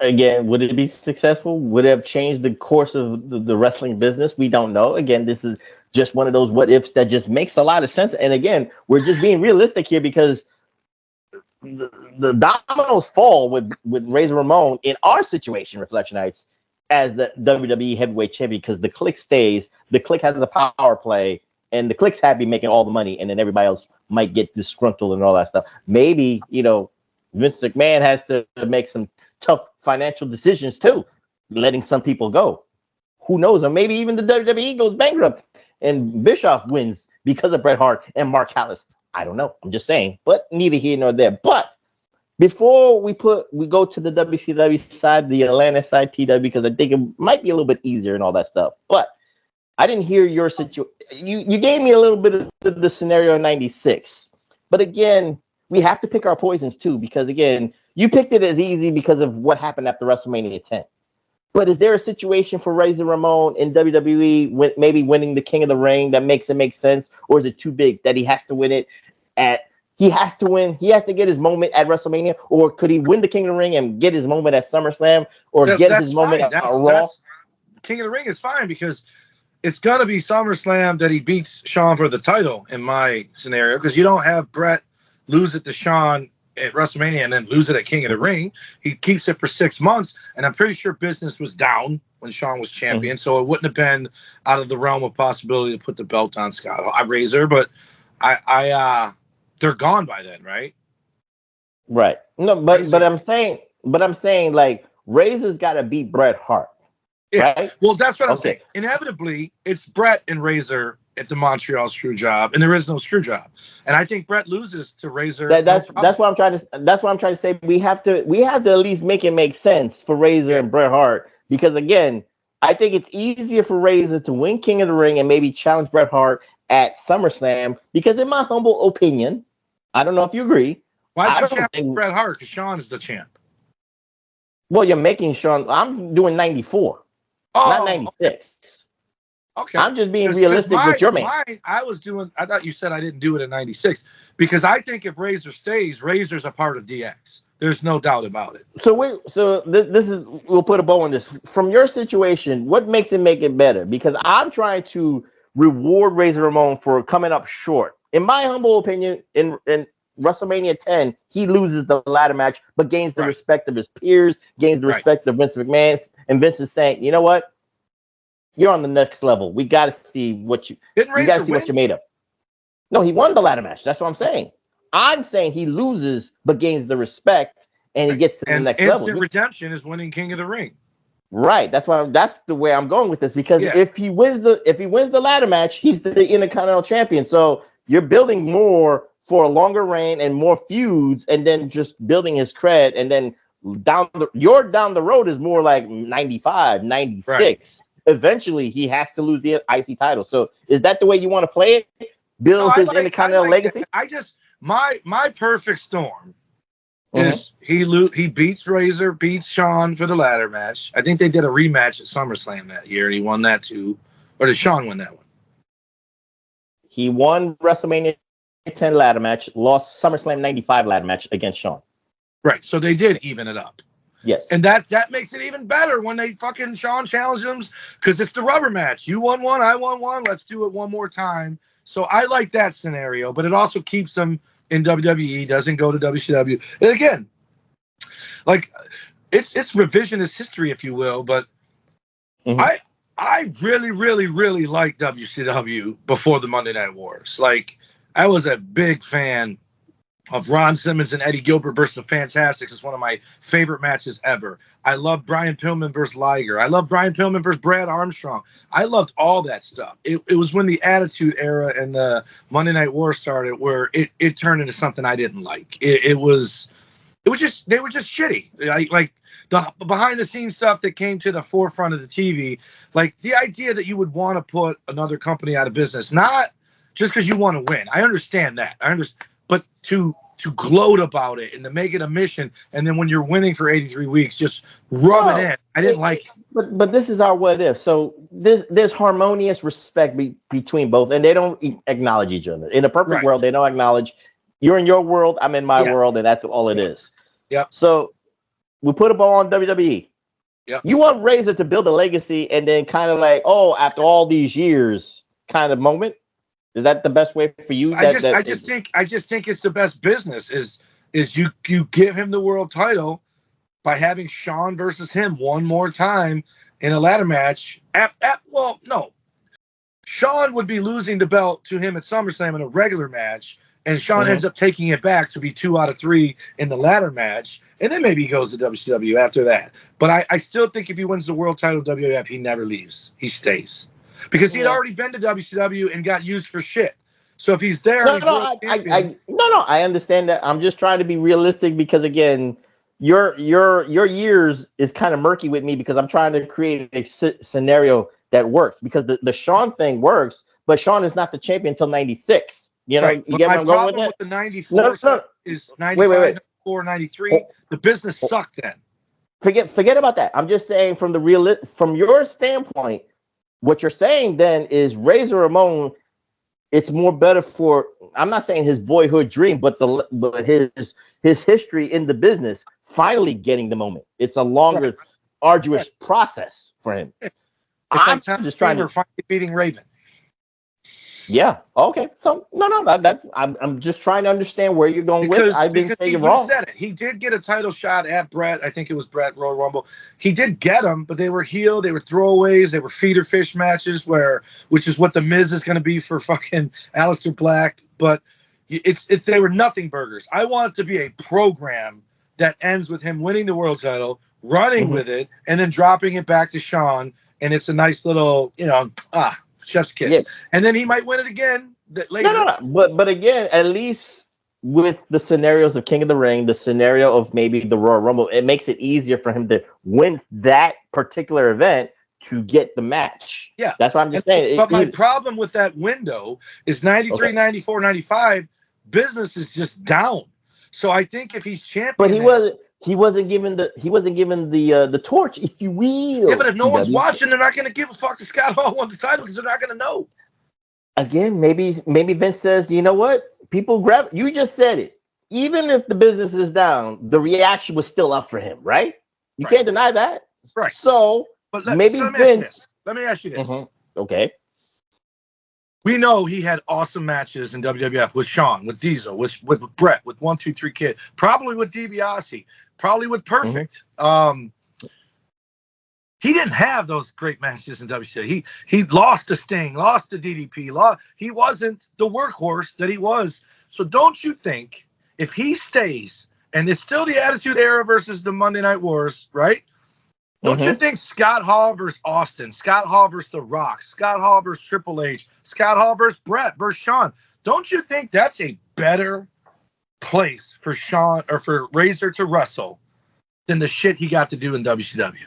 Again, would it be successful? Would it have changed the course of the wrestling business? We don't know. Again, this is just one of those what ifs that just makes a lot of sense. And again, we're just being realistic here because the dominoes fall with Razor Ramon in our situation, Reflectionites, as the WWE heavyweight champion, because the Click stays, the Click has a power play, and the Click's happy making all the money, and then everybody else might get disgruntled and all that stuff. Maybe, Vince McMahon has to make some tough financial decisions too, letting some people go. Who knows? Or maybe even the WWE goes bankrupt and Bischoff wins because of Bret Hart and Mark Callis. I don't know. I'm just saying, but neither here nor there. But before we go to the WCW side, the Atlanta side, TW, because I think it might be a little bit easier and all that stuff. But I didn't hear your situation. You gave me a little bit of the scenario in '96. But again, we have to pick our poisons too, because again, you picked it as easy because of what happened after WrestleMania 10. But is there a situation for Razor Ramon in WWE maybe winning the King of the Ring that makes it make sense? Or is it too big that he has to win it he has to get his moment at WrestleMania? Or could he win the King of the Ring and get his moment at SummerSlam? Or get his moment at Raw? King of the Ring is fine because it's going to be SummerSlam that he beats Shawn for the title in my scenario, because you don't have Bret lose it to Shawn at WrestleMania and then lose it at King of the Ring. He keeps it for 6 months, and I'm pretty sure business was down when Shawn was champion, so it wouldn't have been out of the realm of possibility to put the belt on Scott Razor. But they're gone by then, right? Right. No, but I'm saying like Razor's got to beat Bret Hart. Yeah. Right? Well, that's what I'm saying. Inevitably, it's Bret and Razor at the Montreal screw job, and there is no screw job. And I think Bret loses to Razor. That's what I'm trying to say. We have to at least make it make sense for Razor and Bret Hart, because again, I think it's easier for Razor to win King of the Ring and maybe challenge Bret Hart at SummerSlam, because in my humble opinion, I don't know if you agree. Why is champ Bret Hart? Because Shawn is the champ. Well, you're making Shawn. I'm doing 94, not 96. Okay. I'm just being realistic with your man. I thought you said I didn't do it in 96, because I think if Razor stays, Razor's a part of DX. There's no doubt about it. We'll put a bow on this. From your situation, what makes it make it better? Because I'm trying to reward Razor Ramon for coming up short. In my humble opinion, in WrestleMania 10, he loses the ladder match, but gains the respect of his peers, gains the respect of Vince McMahon, and Vince is saying, you know what? You're on the next level. We got to see what what you're made of. No, he won the ladder match. That's what I'm saying. I'm saying he loses but gains the respect, and he gets to the next level. Instant redemption is winning King of the Ring. Right. That's the way I'm going with this, because if he wins the ladder match, he's the Intercontinental Champion. So you're building more for a longer reign and more feuds, and then just building his cred, and then down the road is more like 95, 96. Right. Eventually, he has to lose the IC title. So, is that the way you want to play it? Build his Intercontinental legacy? My perfect storm is he beats Razor, beats Shawn for the ladder match. I think they did a rematch at SummerSlam that year, and he won that too. Or did Shawn win that one? He won WrestleMania 10 ladder match, lost SummerSlam 95 ladder match against Shawn. Right, so they did even it up. Yes. And that makes it even better when they fucking Shawn challenged him, because it's the rubber match. You won one, I won one. Let's do it one more time. So I like that scenario, but it also keeps him in WWE, doesn't go to WCW. And again, like it's revisionist history, if you will, but I really, really, really liked WCW before the Monday Night Wars. Like, I was a big fan of Ron Simmons and Eddie Gilbert versus the Fantastics. It's one of my favorite matches ever. I love Brian Pillman versus Liger. I love Brian Pillman versus Brad Armstrong. I loved all that stuff. It was when the Attitude Era and the Monday Night War started where it turned into something I didn't like. They were just shitty. Like the behind the scenes stuff that came to the forefront of the TV, like the idea that you would want to put another company out of business, not just because you want to win. I understand that. But to gloat about it and to make it a mission, and then when you're winning for 83 weeks, just rub it in. I didn't like it. But this is our what if. So there's harmonious respect between both, and they don't acknowledge each other. In a perfect world, they don't acknowledge. You're in your world, I'm in my world, and that's all it is. Yep. So we put a ball on WWE. Yep. You want Razor to build a legacy, and then kind of like, after all these years, kind of moment? Is that the best way for you? I just think it's the best business is you give him the world title by having Shawn versus him one more time in a ladder match. Well, no. Shawn would be losing the belt to him at SummerSlam in a regular match, and Shawn ends up taking it back to be 2 out of 3 in the ladder match, and then maybe he goes to WCW after that. But I still think if he wins the world title WWF, he never leaves. He stays. Because he had already been to WCW and got used for shit. So if he's there, I understand that. I'm just trying to be realistic because again, your years is kind of murky with me because I'm trying to create a scenario that works because the Shawn thing works, but Shawn is not the champion until 96. You know, you get where I'm going with that? With the 94 is 95, 94, 93. The business sucked then. Forget about that. I'm just saying from your standpoint, what you're saying then is Razor Ramon. It's more better for. I'm not saying his boyhood dream, but his history in the business finally getting the moment. It's a longer, arduous process for him. I'm just trying to finally beating Raven. Yeah. Okay. So I'm just trying to understand where you're going with it. I didn't say you're wrong. He said it. He did get a title shot at Brett. I think it was Brett Royal Rumble. He did get him, but they were heel. They were throwaways. They were feeder fish matches, which is what the Miz is going to be for fucking Aleister Black. But they were nothing burgers. I want it to be a program that ends with him winning the world title, running with it, and then dropping it back to Shawn. And it's a nice little, chef's kiss. Yeah. And then he might win it again later. No. But again, at least with the scenarios of King of the Ring, the scenario of maybe the Royal Rumble, it makes it easier for him to win that particular event to get the match. Yeah. That's what I'm just saying. But my problem with that window is 93, 94, 95, business is just down. So I think if he's champion. But he wasn't given the torch, if you will. Yeah, but if no one's watching, they're not going to give a fuck to Scott Hall won the title because they're not going to know. Again, maybe Vince says, you know what? People grab. You just said it. Even if the business is down, the reaction was still up for him, right? You can't deny that. Right. So, maybe Vince. Let me ask you this. Okay. We know he had awesome matches in WWF with Shawn, with Diesel, with Brett, with 1, 2, 3 Kid, probably with DiBiase, probably with Perfect. He didn't have those great matches in WCW. He lost to Sting, lost to DDP. He wasn't the workhorse that he was. So don't you think if he stays, and it's still the Attitude Era versus the Monday Night Wars, right? Don't you think Scott Hall versus Austin, Scott Hall versus The Rock, Scott Hall versus Triple H, Scott Hall versus Brett versus Shawn, don't you think that's a better place for Shawn or for Razor to wrestle than the shit he got to do in WCW?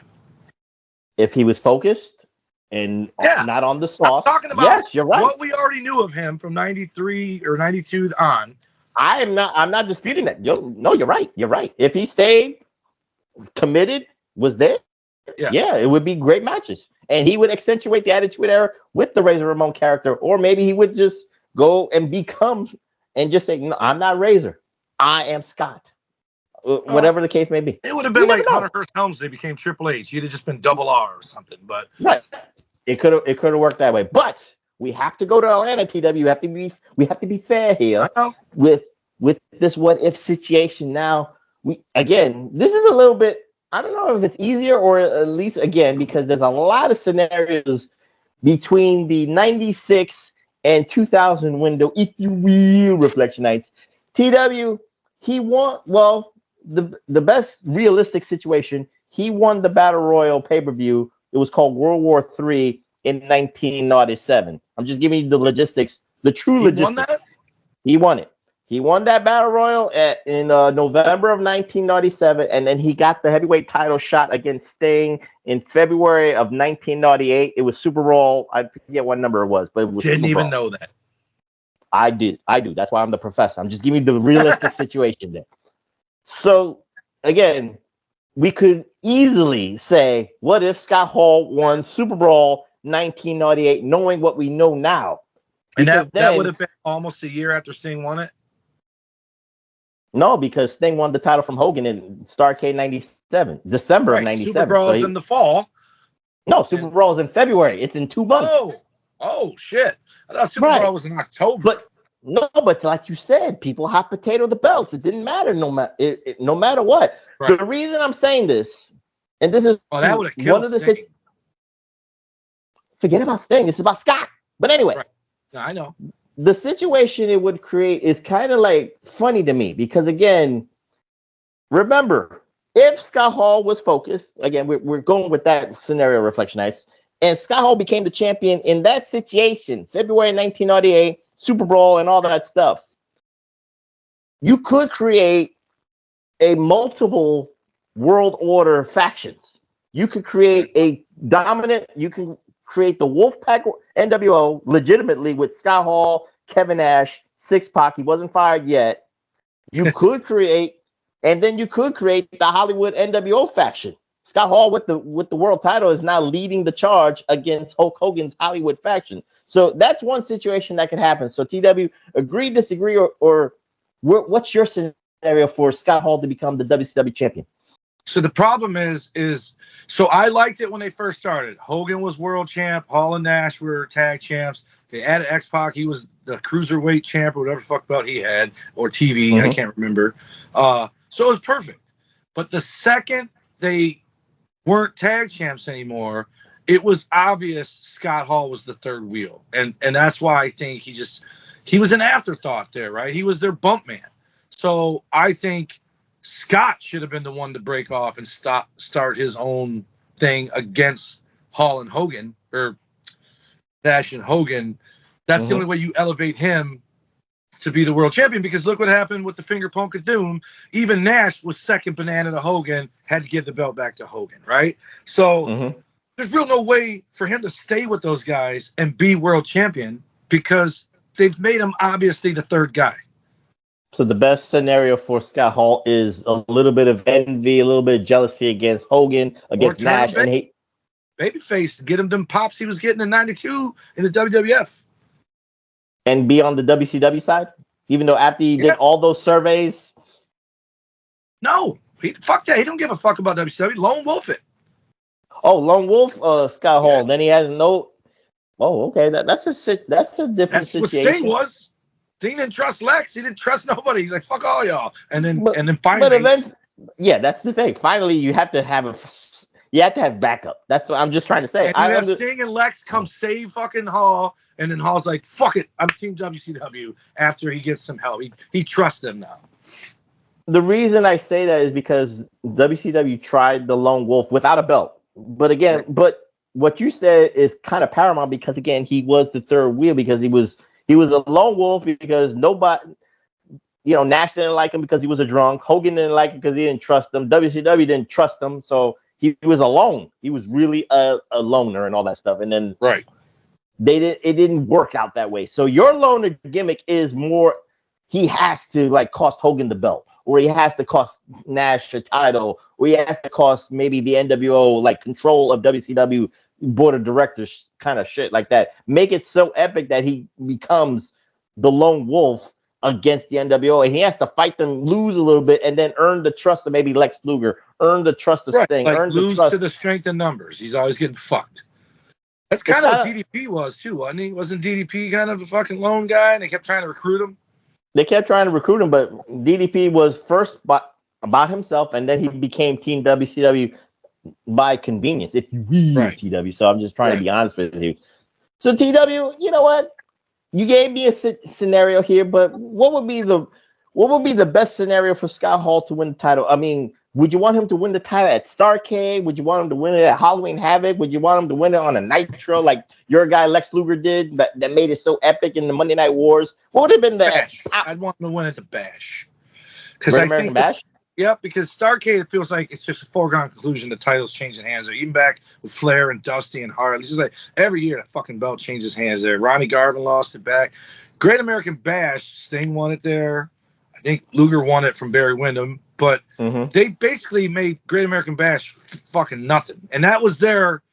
If he was focused and not on the sauce. I'm talking about you're right. What we already knew of him from 93 or 92 on. I'm not disputing that. No, you're right. You're right. If he stayed committed, was there, it would be great matches. And he would accentuate the Attitude Era with the Razor Ramon character, or maybe he would just go and become and just say, no, I'm not Razor. I am Scott. Whatever the case may be. It would have been like Hunter Hearst Helmsley became Triple H. He'd have just been Double R or something. But it could have worked that way. But we have to go to Atlanta, TW. We have to be fair here with this what if situation. Now this is a little bit, I don't know if it's easier or at least again, because there's a lot of scenarios between the 96 and 2000 window, if you will, Reflectionites. TW, he won, the best realistic situation, he won the Battle Royal pay-per-view. It was called World War III in 1997. I'm just giving you the logistics, the true logistics. Won that? He won it. He won that Battle Royal in November of 1997, and then he got the heavyweight title shot against Sting in February of 1998. It was Super Bowl. I forget what number it was, but it was Didn't even know that. I do. That's why I'm the professor. I'm just giving you the realistic situation there. So, again, we could easily say, what if Scott Hall won Super Bowl 1998, knowing what we know now? And that would have been almost a year after Sting won it? No, because Sting won the title from Hogan in Starrcade 97, December of 97. Super Bowl's in the fall. No, Super Bowl's in February. It's in 2 months. Oh, Oh shit! I thought Super Bowl was in October. But no, but like you said, people hot potato the belts. It didn't matter no matter what. Right. The reason I'm saying this, and this is that would have killed one of the Sting. Forget about Sting. It's about Scott. But anyway, Right. No, I know. The situation it would create is kind of like funny to me because again, remember, if Scott Hall was focused, again, we're going with that scenario, Reflectionites, and Scott Hall became the champion in that situation, February 1998, Super Bowl and all that stuff, you could create a multiple world order factions. You could create a dominant, you can create the Wolfpack NWO legitimately with Scott Hall, Kevin Nash, Six Pac. He wasn't fired yet. You could create, and then you could create the Hollywood NWO faction. Scott Hall with the world title is now leading the charge against Hulk Hogan's Hollywood faction. So that's one situation that could happen. So TW, agree, disagree, or what's your scenario for Scott Hall to become the WCW champion? So the problem is so I liked it when they first started. Hogan was world champ. Hall and Nash were tag champs. They added X-Pac. He was the cruiserweight champ or whatever the fuck belt he had, or TV. I can't remember. So it was perfect. But the second they weren't tag champs anymore, it was obvious Scott Hall was the third wheel. And that's why I think he was an afterthought there, right? He was their bump man. So I think Scott should have been the one to break off and start his own thing against Hall and Hogan, or Nash and Hogan. That's the only way you elevate him to be the world champion, because look what happened with the finger poke of doom. Even Nash was second banana to Hogan, had to give the belt back to Hogan, right? So there's real no way for him to stay with those guys and be world champion because they've made him obviously the third guy. So the best scenario for Scott Hall is a little bit of envy, a little bit of jealousy against Hogan, against Nash, and hate. Babyface, get him them pops he was getting in '92 in the WWF. And be on the WCW side, even though after he did all those surveys. No, fuck that. He don't give a fuck about WCW. Lone Wolf it. Oh, Lone Wolf, Scott Hall. Then he has no. Oh, okay. That's a different situation. What Sting was. Sting didn't trust Lex. He didn't trust nobody. He's like, fuck all y'all. And then finally. But that's the thing. Finally, you have to have backup. That's what I'm just trying to say. And you have Sting and Lex come save fucking Hall, and then Hall's like, fuck it, I'm Team WCW after he gets some help. He trusts them now. The reason I say that is because WCW tried the Lone Wolf without a belt. But again, but what you said is kind of paramount because, again, he was the third wheel because he was a lone wolf because nobody, Nash didn't like him because he was a drunk. Hogan didn't like him because he didn't trust him. WCW didn't trust him. So he was alone. He was really a loner and all that stuff. And then it didn't work out that way. So your loner gimmick is more, he has to cost Hogan the belt, or he has to cost Nash a title, or he has to cost maybe the NWO control of WCW board of directors, kind of shit like that. Make it so epic that he becomes the lone wolf against the NWO, and he has to fight them, lose a little bit, and then earn the trust of maybe Lex Luger, earn the trust of Sting, lose to the strength of numbers. He's always getting fucked. That's kind of what DDP was too, wasn't he? Wasn't DDP kind of a fucking lone guy, and they kept trying to recruit him? They kept trying to recruit him, but DDP was first about himself, and then he became Team WCW by convenience, if you will, TW. So I'm just trying to be honest with you. So TW, you know what? You gave me a scenario here, but what would be the best scenario for Scott Hall to win the title? I mean, would you want him to win the title at Starrcade? Would you want him to win it at Halloween Havoc? Would you want him to win it on a Nitro like your guy Lex Luger did that made it so epic in the Monday Night Wars? What would have been the Bash? I'd want him to win at the Bash. Because American Bash? Yep, because Starrcade, it feels like it's just a foregone conclusion. The title's changing hands there. Even back with Flair and Dusty and Hart. It's just like every year that fucking belt changes hands there. Ronnie Garvin lost it back. Great American Bash, Sting won it there. I think Luger won it from Barry Windham. But they basically made Great American Bash fucking nothing. And that was their,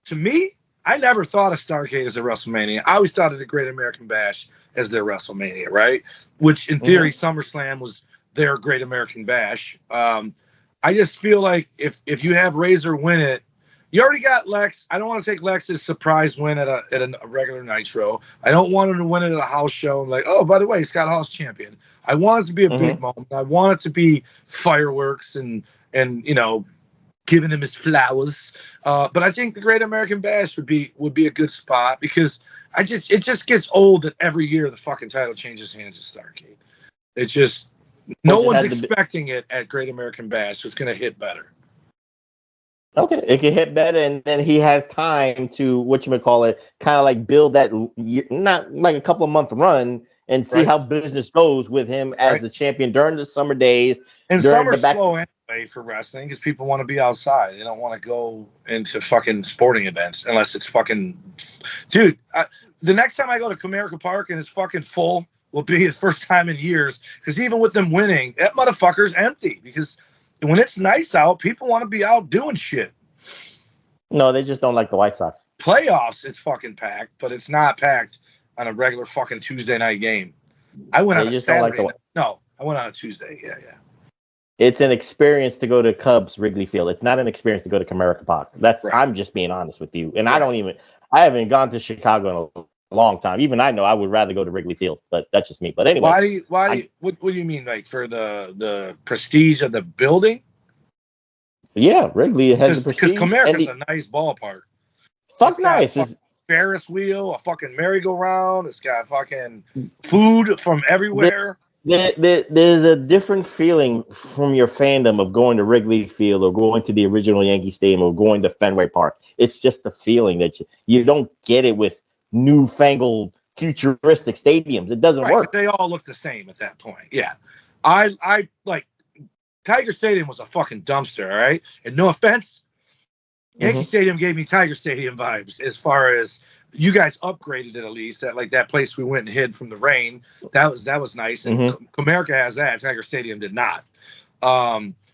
to me, I never thought of Starrcade as a WrestleMania. I always thought of the Great American Bash as their WrestleMania, right? Which in theory, SummerSlam was their Great American Bash. I just feel like if you have Razor win it, You already got Lex. I don't want to take Lex's surprise win at a regular Nitro. I don't want him to win it at a house show. I'm like, oh, by the way, Scott Hall's champion. I want it to be a big moment. I want it to be fireworks and giving him his flowers. But I think the Great American Bash would be a good spot because it just gets old that every year the fucking title changes hands at Starrcade. It's just no one's expecting it at Great American Bash, so it's going to hit better. Okay, it can hit better, and then he has time to kind of like build that not like a couple of month run and see how business goes with him as the champion during the summer days. And summer's slow anyway for wrestling because people want to be outside. They don't want to go into fucking sporting events unless it's fucking. Dude, the next time I go to Comerica Park and it's fucking full will be the first time in years because even with them winning, that motherfucker's empty because. When it's nice out, people want to be out doing shit. No, they just don't like the White Sox. Playoffs, it's fucking packed, but it's not packed on a regular fucking Tuesday night game. I went on a Saturday. No, I went on a Tuesday. Yeah. It's an experience to go to Cubs Wrigley Field. It's not an experience to go to Comerica Park. I'm just being honest with you. And I haven't gone to Chicago in a long time. Even I know I would rather go to Wrigley Field, but that's just me. But anyway, what do you mean, like for the prestige of the building? Yeah, Wrigley has the prestige. Because Comerica's a nice ballpark. Fuck nice. It's Ferris wheel, a fucking merry-go-round. It's got fucking food from everywhere. There's a different feeling from your fandom of going to Wrigley Field or going to the original Yankee Stadium or going to Fenway Park. It's just the feeling that you don't get it with newfangled futuristic stadiums. It doesn't work. They all look the same at that point. Yeah. I like Tiger Stadium was a fucking dumpster, all right? And no offense, Yankee Stadium gave me Tiger Stadium vibes as far as you guys upgraded it at least. That place we went and hid from the rain. That was nice. And Comerica has that. Tiger Stadium did not.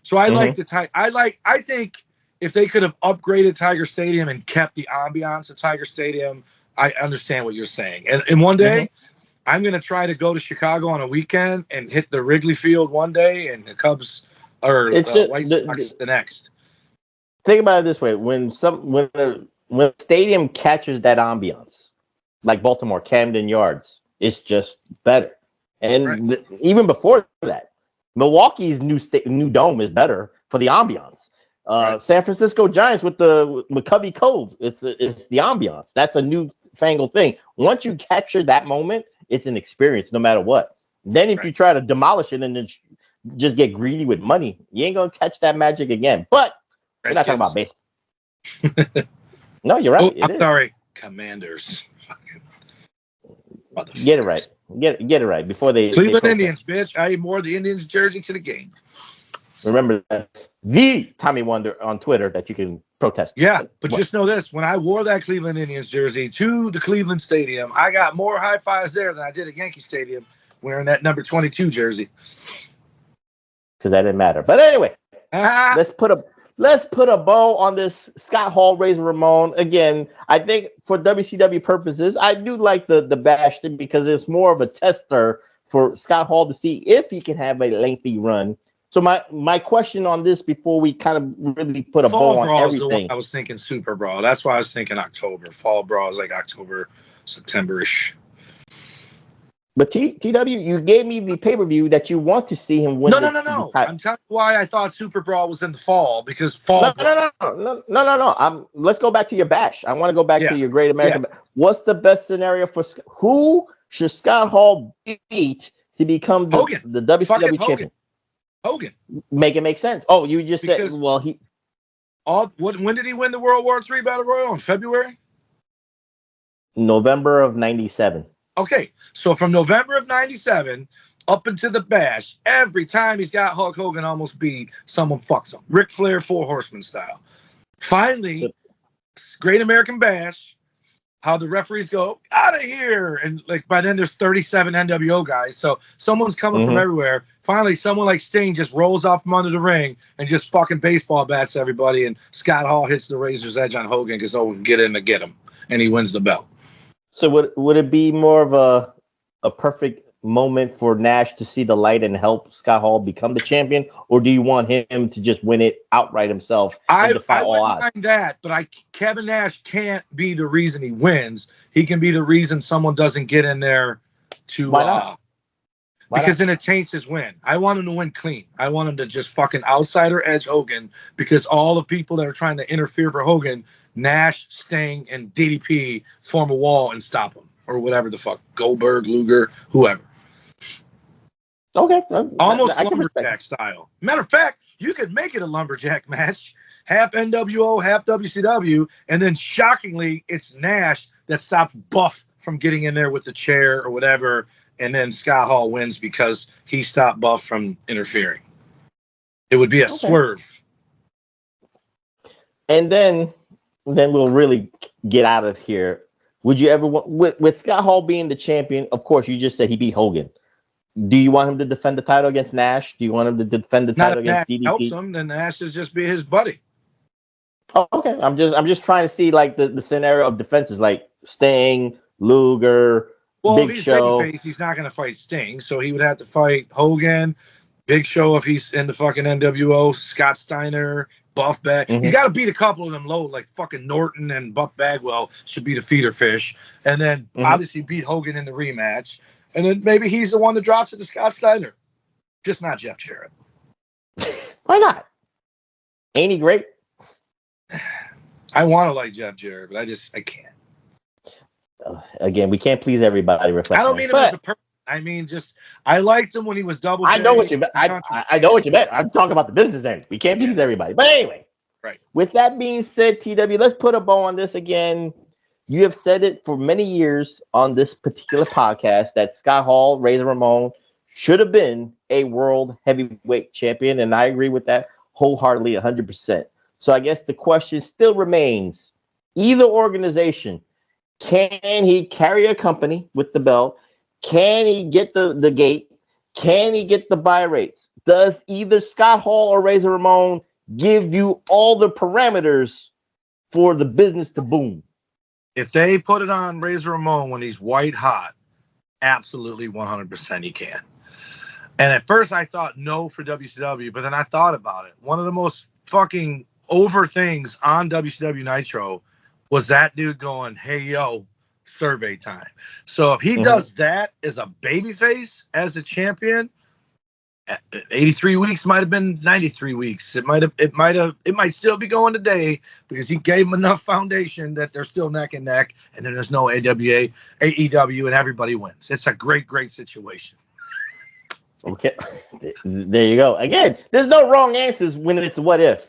So I like I think if they could have upgraded Tiger Stadium and kept the ambiance of Tiger Stadium, I understand what you're saying. And one day, I'm going to try to go to Chicago on a weekend and hit the Wrigley Field one day and the Cubs or White Sox the next. Think about it this way. When the stadium catches that ambiance, like Baltimore, Camden Yards, it's just better. And even before that, Milwaukee's new dome is better for the ambiance. San Francisco Giants with Cubby Cove, it's the ambiance. That's a newfangled thing. Once you capture that moment, it's an experience no matter what. Then if you try to demolish it and then just get greedy with money, you ain't gonna catch that magic again. But we're not talking about baseball. No, you're right. I'm sorry, Commanders. Get it right. Get it right before they Cleveland Indians, bitch. I wore the Indians jersey to the game. Remember, that's the Tommy Wonder on Twitter that you can protest. Yeah, but just know this. When I wore that Cleveland Indians jersey to the Cleveland Stadium, I got more high fives there than I did at Yankee Stadium wearing that number 22 jersey. Because that didn't matter. But anyway, let's put a bow on this Scott Hall, Razor Ramon. Again, I think for WCW purposes, I do like the bash thing because it's more of a tester for Scott Hall to see if he can have a lengthy run. So my question on this before we kind of really put a bow on everything. I was thinking Super Brawl. That's why I was thinking October. Fall Brawl is like October, September-ish. But TW, you gave me the pay-per-view that you want to see him win. No. I'm telling you why I thought Super Brawl was in the fall because fall. No. Let's go back to your bash. I want to go back to your Great American. Yeah. What's the best scenario for who should Scott Hall beat to become the WCW champion? Hogan. Make it make sense. Oh, you just said, well, when did he win the World War III Battle Royal? In February? November of 97. Okay, so from November of 97 up into the bash, every time he's got Hulk Hogan almost beat, someone fucks him. Ric Flair, Four Horsemen style. Finally, Great American Bash, how the referees go, out of here. And like by then there's 37 NWO guys. So someone's coming from everywhere. Finally, someone like Sting just rolls off from under the ring and just fucking baseball bats everybody. And Scott Hall hits the razor's edge on Hogan because Hogan can get in to get him. And he wins the belt. So would it be more of a perfect moment for Nash to see the light and help Scott Hall become the champion, or do you want him to just win it outright himself and defy all odds? Mind that, but Kevin Nash can't be the reason he wins. He can be the reason someone doesn't get in there to. Why not? Because then it taints his win. I want him to win clean. I want him to just fucking outsider edge Hogan, because all the people that are trying to interfere for Hogan, Nash, Sting, and DDP form a wall and stop him, or whatever the fuck, Goldberg, Luger, whoever. Okay, almost lumberjack style. Matter of fact, you could make it a lumberjack match, half NWO, half WCW, and then shockingly, it's Nash that stops Buff from getting in there with the chair or whatever, and then Scott Hall wins because he stopped Buff from interfering. It would be a swerve. And then we'll really get out of here. Would you ever want, with Scott Hall being the champion? Of course, you just said he beat Hogan. Do you want him to defend the title against Nash? Do you want him to defend the title against DDP? Helps him, then Nash is just be his buddy. Oh, okay. I'm just trying to see like the scenario of defenses, like Sting, Luger, Big if he's Show. Babyface, he's not going to fight Sting, so he would have to fight Hogan, Big Show if he's in the fucking NWO, Scott Steiner, Buff Bag. He's got to beat a couple of them low, like fucking Norton and Buff Bagwell should be the feeder fish, and then obviously beat Hogan in the rematch, and then maybe he's the one that drops it to Scott Steiner, just not Jeff Jarrett. Why not? Ain't he great? I want to like Jeff Jarrett, but I can't. Again, we can't please everybody. I don't mean him as a person. I mean, I liked him when he was double. I know what you meant. I know what you meant. I'm talking about the business end. We can't please everybody. But anyway, right. With that being said, TW, let's put a bow on this again. You have said it for many years on this particular podcast that Scott Hall, Razor Ramon, should have been a world heavyweight champion, and I agree with that wholeheartedly, 100%. So I guess the question still remains: either organization, can he carry a company with the belt? Can he get the gate? Can he get the buy rates? Does either Scott Hall or Razor Ramon give you all the parameters for the business to boom? If they put it on Razor Ramon when he's white hot, absolutely 100% he can. And at first I thought no for WCW, but then I thought about it. One of the most fucking over things on WCW Nitro was that dude going, "Hey, yo, survey time." So if he does that as a babyface, as a champion, 83 weeks might have been 93 weeks. It might still be going today because he gave them enough foundation that they're still neck and neck, and then there's no AEW, and everybody wins. It's a great, great situation. Okay, there you go. Again, there's no wrong answers when it's what if.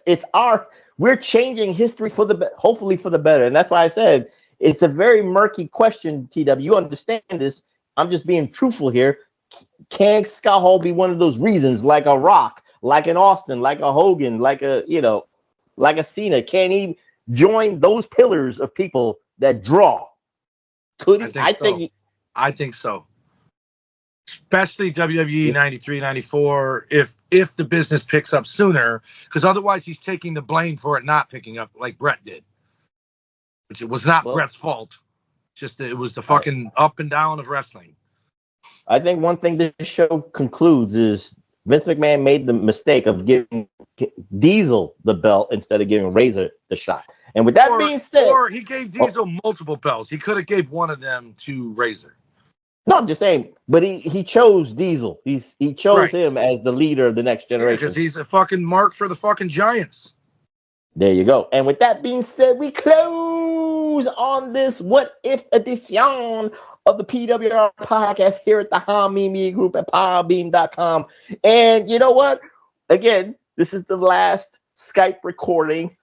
We're changing history for hopefully for the better, and that's why I said it's a very murky question. TW, you understand this? I'm just being truthful here. Can Scott Hall be one of those reasons, like a Rock, like an Austin, like a Hogan, like a Cena? Can he join those pillars of people that draw? Could he? I think so. Especially WWE 93, 94, if the business picks up sooner, because otherwise he's taking the blame for it not picking up like Brett did. Which it was not Brett's fault. Just it was the fucking up and down of wrestling. I think one thing this show concludes is Vince McMahon made the mistake of giving Diesel the belt instead of giving Razor the shot. And with that being said... Or he gave Diesel multiple belts. He could have gave one of them to Razor. No, I'm just saying, but he chose Diesel. He chose him as the leader of the next generation. Because he's a fucking mark for the fucking Giants. There you go. And with that being said, we close on this What If edition of the PWR podcast here at the HAMIN Media Group at PowerBeam.com. And you know what? Again, this is the last Skype recording.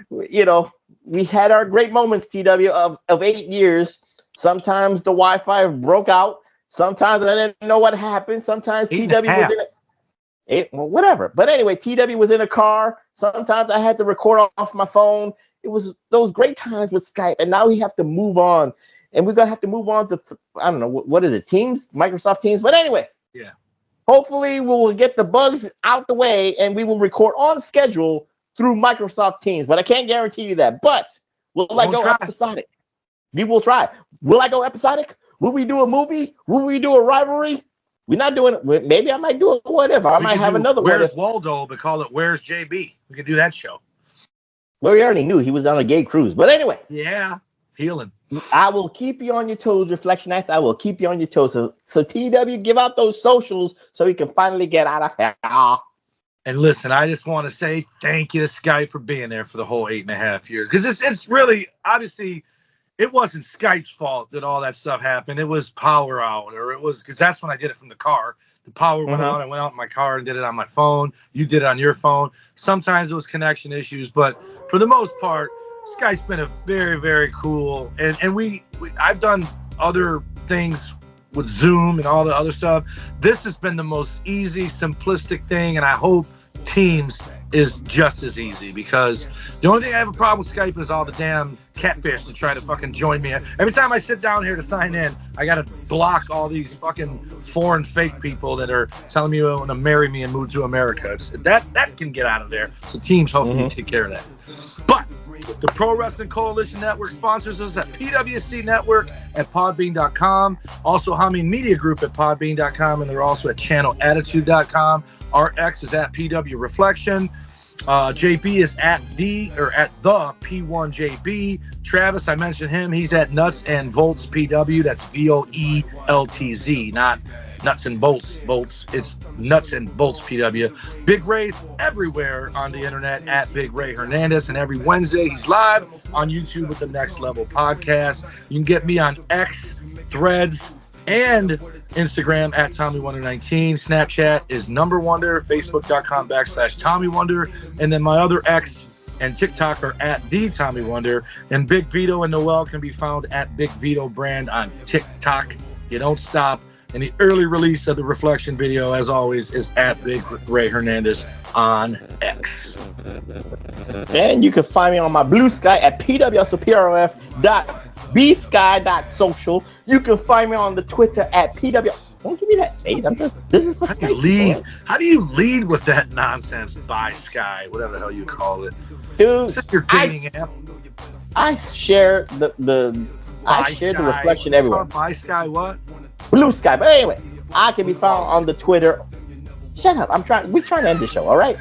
We had our great moments, TW, of 8 years. Sometimes the Wi-Fi broke out. Sometimes I didn't know what happened. Sometimes TW was in whatever. But anyway, TW was in a car. Sometimes I had to record off my phone. It was those great times with Skype. And now we have to move on. And we're going to have to move on to, I don't know, what is it? Teams? Microsoft Teams? But anyway. Yeah. Hopefully we will get the bugs out the way and we will record on schedule through Microsoft Teams. But I can't guarantee you that. But will I go episodic? We will try. Will I go episodic? Will we do a movie? Will we do a rivalry? We're not doing it. Maybe I might do a what if. I might have another what if. Where's Waldo, but call it Where's JB? We could do that show. Well, we already knew he was on a gay cruise. But anyway. Yeah, healing. I will keep you on your toes, Reflectionites. I will keep you on your toes. So TW, give out those socials so we can finally get out of here. And listen, I just want to say thank you to Skype for being there for the whole 8.5 years. Because it's really, obviously, it wasn't Skype's fault that all that stuff happened. It was power out, or it was, because that's when I did it from the car. The power went out. I went out in my car and did it on my phone. You did it on your phone. Sometimes it was connection issues, but for the most part, Skype's been a very, very cool. And I've done other things with Zoom and all the other stuff. This has been the most easy, simplistic thing, and I hope Teams is just as easy, because the only thing I have a problem with Skype is all the damn catfish that try to fucking join me. Every time I sit down here to sign in, I gotta block all these fucking foreign fake people that are telling me they want to marry me and move to America. That can get out of there. So Teams hopefully take care of that. But the Pro Wrestling Coalition Network sponsors us at PWC Network at podbean.com. Also HAMIN Media Group at podbean.com, and they're also at channelattitude.com. Our X is at PW Reflection. JB is at the P1JB. Travis, I mentioned him. He's at Nuts and Volts PW. That's VOELTZ, not Nuts and Bolts. It's Nuts and Bolts PW. Big Ray's everywhere on the internet at Big Ray Hernandez, and every Wednesday he's live on YouTube with the Next Level Podcast. You can get me on X, Threads, and Instagram at TommyWonder19. Snapchat is #Wonder. Facebook.com/TommyWonder. And then my other X and TikTok are at the Tommy Wonder. And Big Vito and Noel can be found at Big Vito Brand on TikTok. You don't stop. And the early release of the Reflection video, as always, is at Big Ray Hernandez on X. And you can find me on my Blue Sky at pwsprf.bsky.social. You can find me on the Twitter at pw. Don't give me that face. This is for Skype. How do you lead with that nonsense? By Sky, whatever the hell you call it. Dude, is this your dating app? I share the Reflection everywhere. By Sky what? Blue Sky. But anyway, I can be found on the Twitter. Shut up. We're trying to end the show, all right?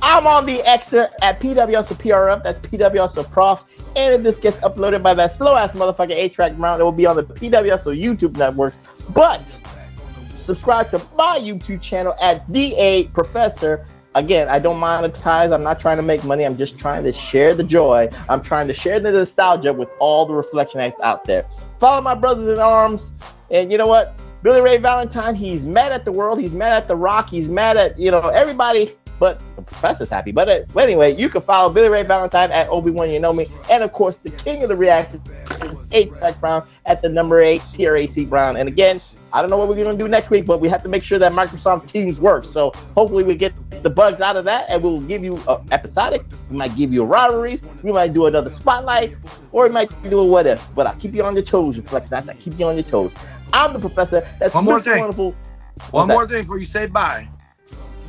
I'm on the Xer at PWSPRF. That's PWSProf. And if this gets uploaded by that slow-ass motherfucker A-Track Brown, it will be on the PWSO YouTube network. But subscribe to my YouTube channel at DA Professor. Again, I don't monetize. I'm not trying to make money. I'm just trying to share the joy. I'm trying to share the nostalgia with all the Reflectionites out there. Follow my brothers in arms. And you know what? Billy Ray Valentine, he's mad at the world. He's mad at The Rock. He's mad at, everybody. But the professor's happy. But anyway, you can follow Billy Ray Valentine at Obi-Wan You Know Me. And of course, the king of the reaction is A-Track Brown at the #8 TRAC Brown. And again, I don't know what we're going to do next week, but we have to make sure that Microsoft Teams works. So hopefully we get the bugs out of that, and we'll give you episodic. We might give you rivalries. We might do another spotlight, or we might do a what if. But I'll keep you on your toes, Reflectionites. I keep you on your toes. I'm the professor. That's one more thing. Wonderful. One more thing before you say bye.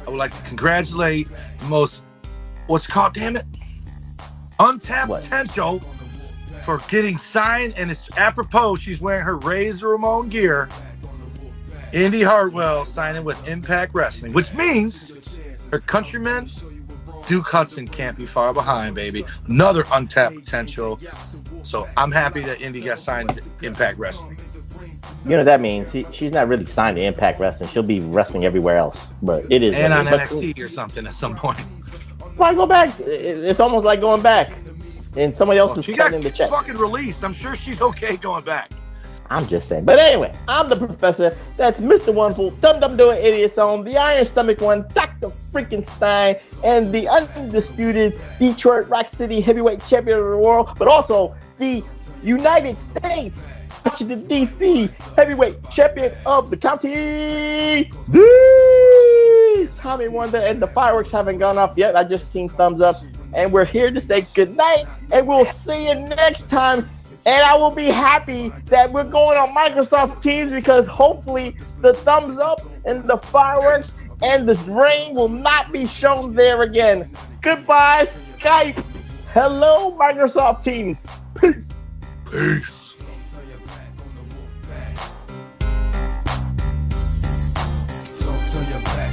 I would like to congratulate the most, what's it called, damn it? Untapped potential for getting signed, and it's apropos. She's wearing her Razor Ramon gear. Indy Hartwell signing with Impact Wrestling, which means her countryman Duke Hudson can't be far behind, baby. Another untapped potential. So I'm happy that Indy got signed to Impact Wrestling. You know that means she's not really signed to Impact Wrestling. She'll be wrestling everywhere else, but it is. And on NXT or something at some point. Why go back? It's almost like going back, and somebody else is cutting the check. She got fucking released. I'm sure she's okay going back. I'm just saying. But anyway, I'm the professor. That's Mr. Wonderful, Dum Doing Idiot Zone, the Iron Stomach One, Dr. Freaking Stein, and the undisputed Detroit Rock City Heavyweight Champion of the world, but also the United States Washington, D.C. Heavyweight Champion of the county. Tommy Wonder, and the fireworks haven't gone off yet. I just seen thumbs up. And we're here to say good night, and we'll see you next time. And I will be happy that we're going on Microsoft Teams, because hopefully the thumbs up and the fireworks and the rain will not be shown there again. Goodbye, Skype. Hello, Microsoft Teams. Peace. Peace. your back.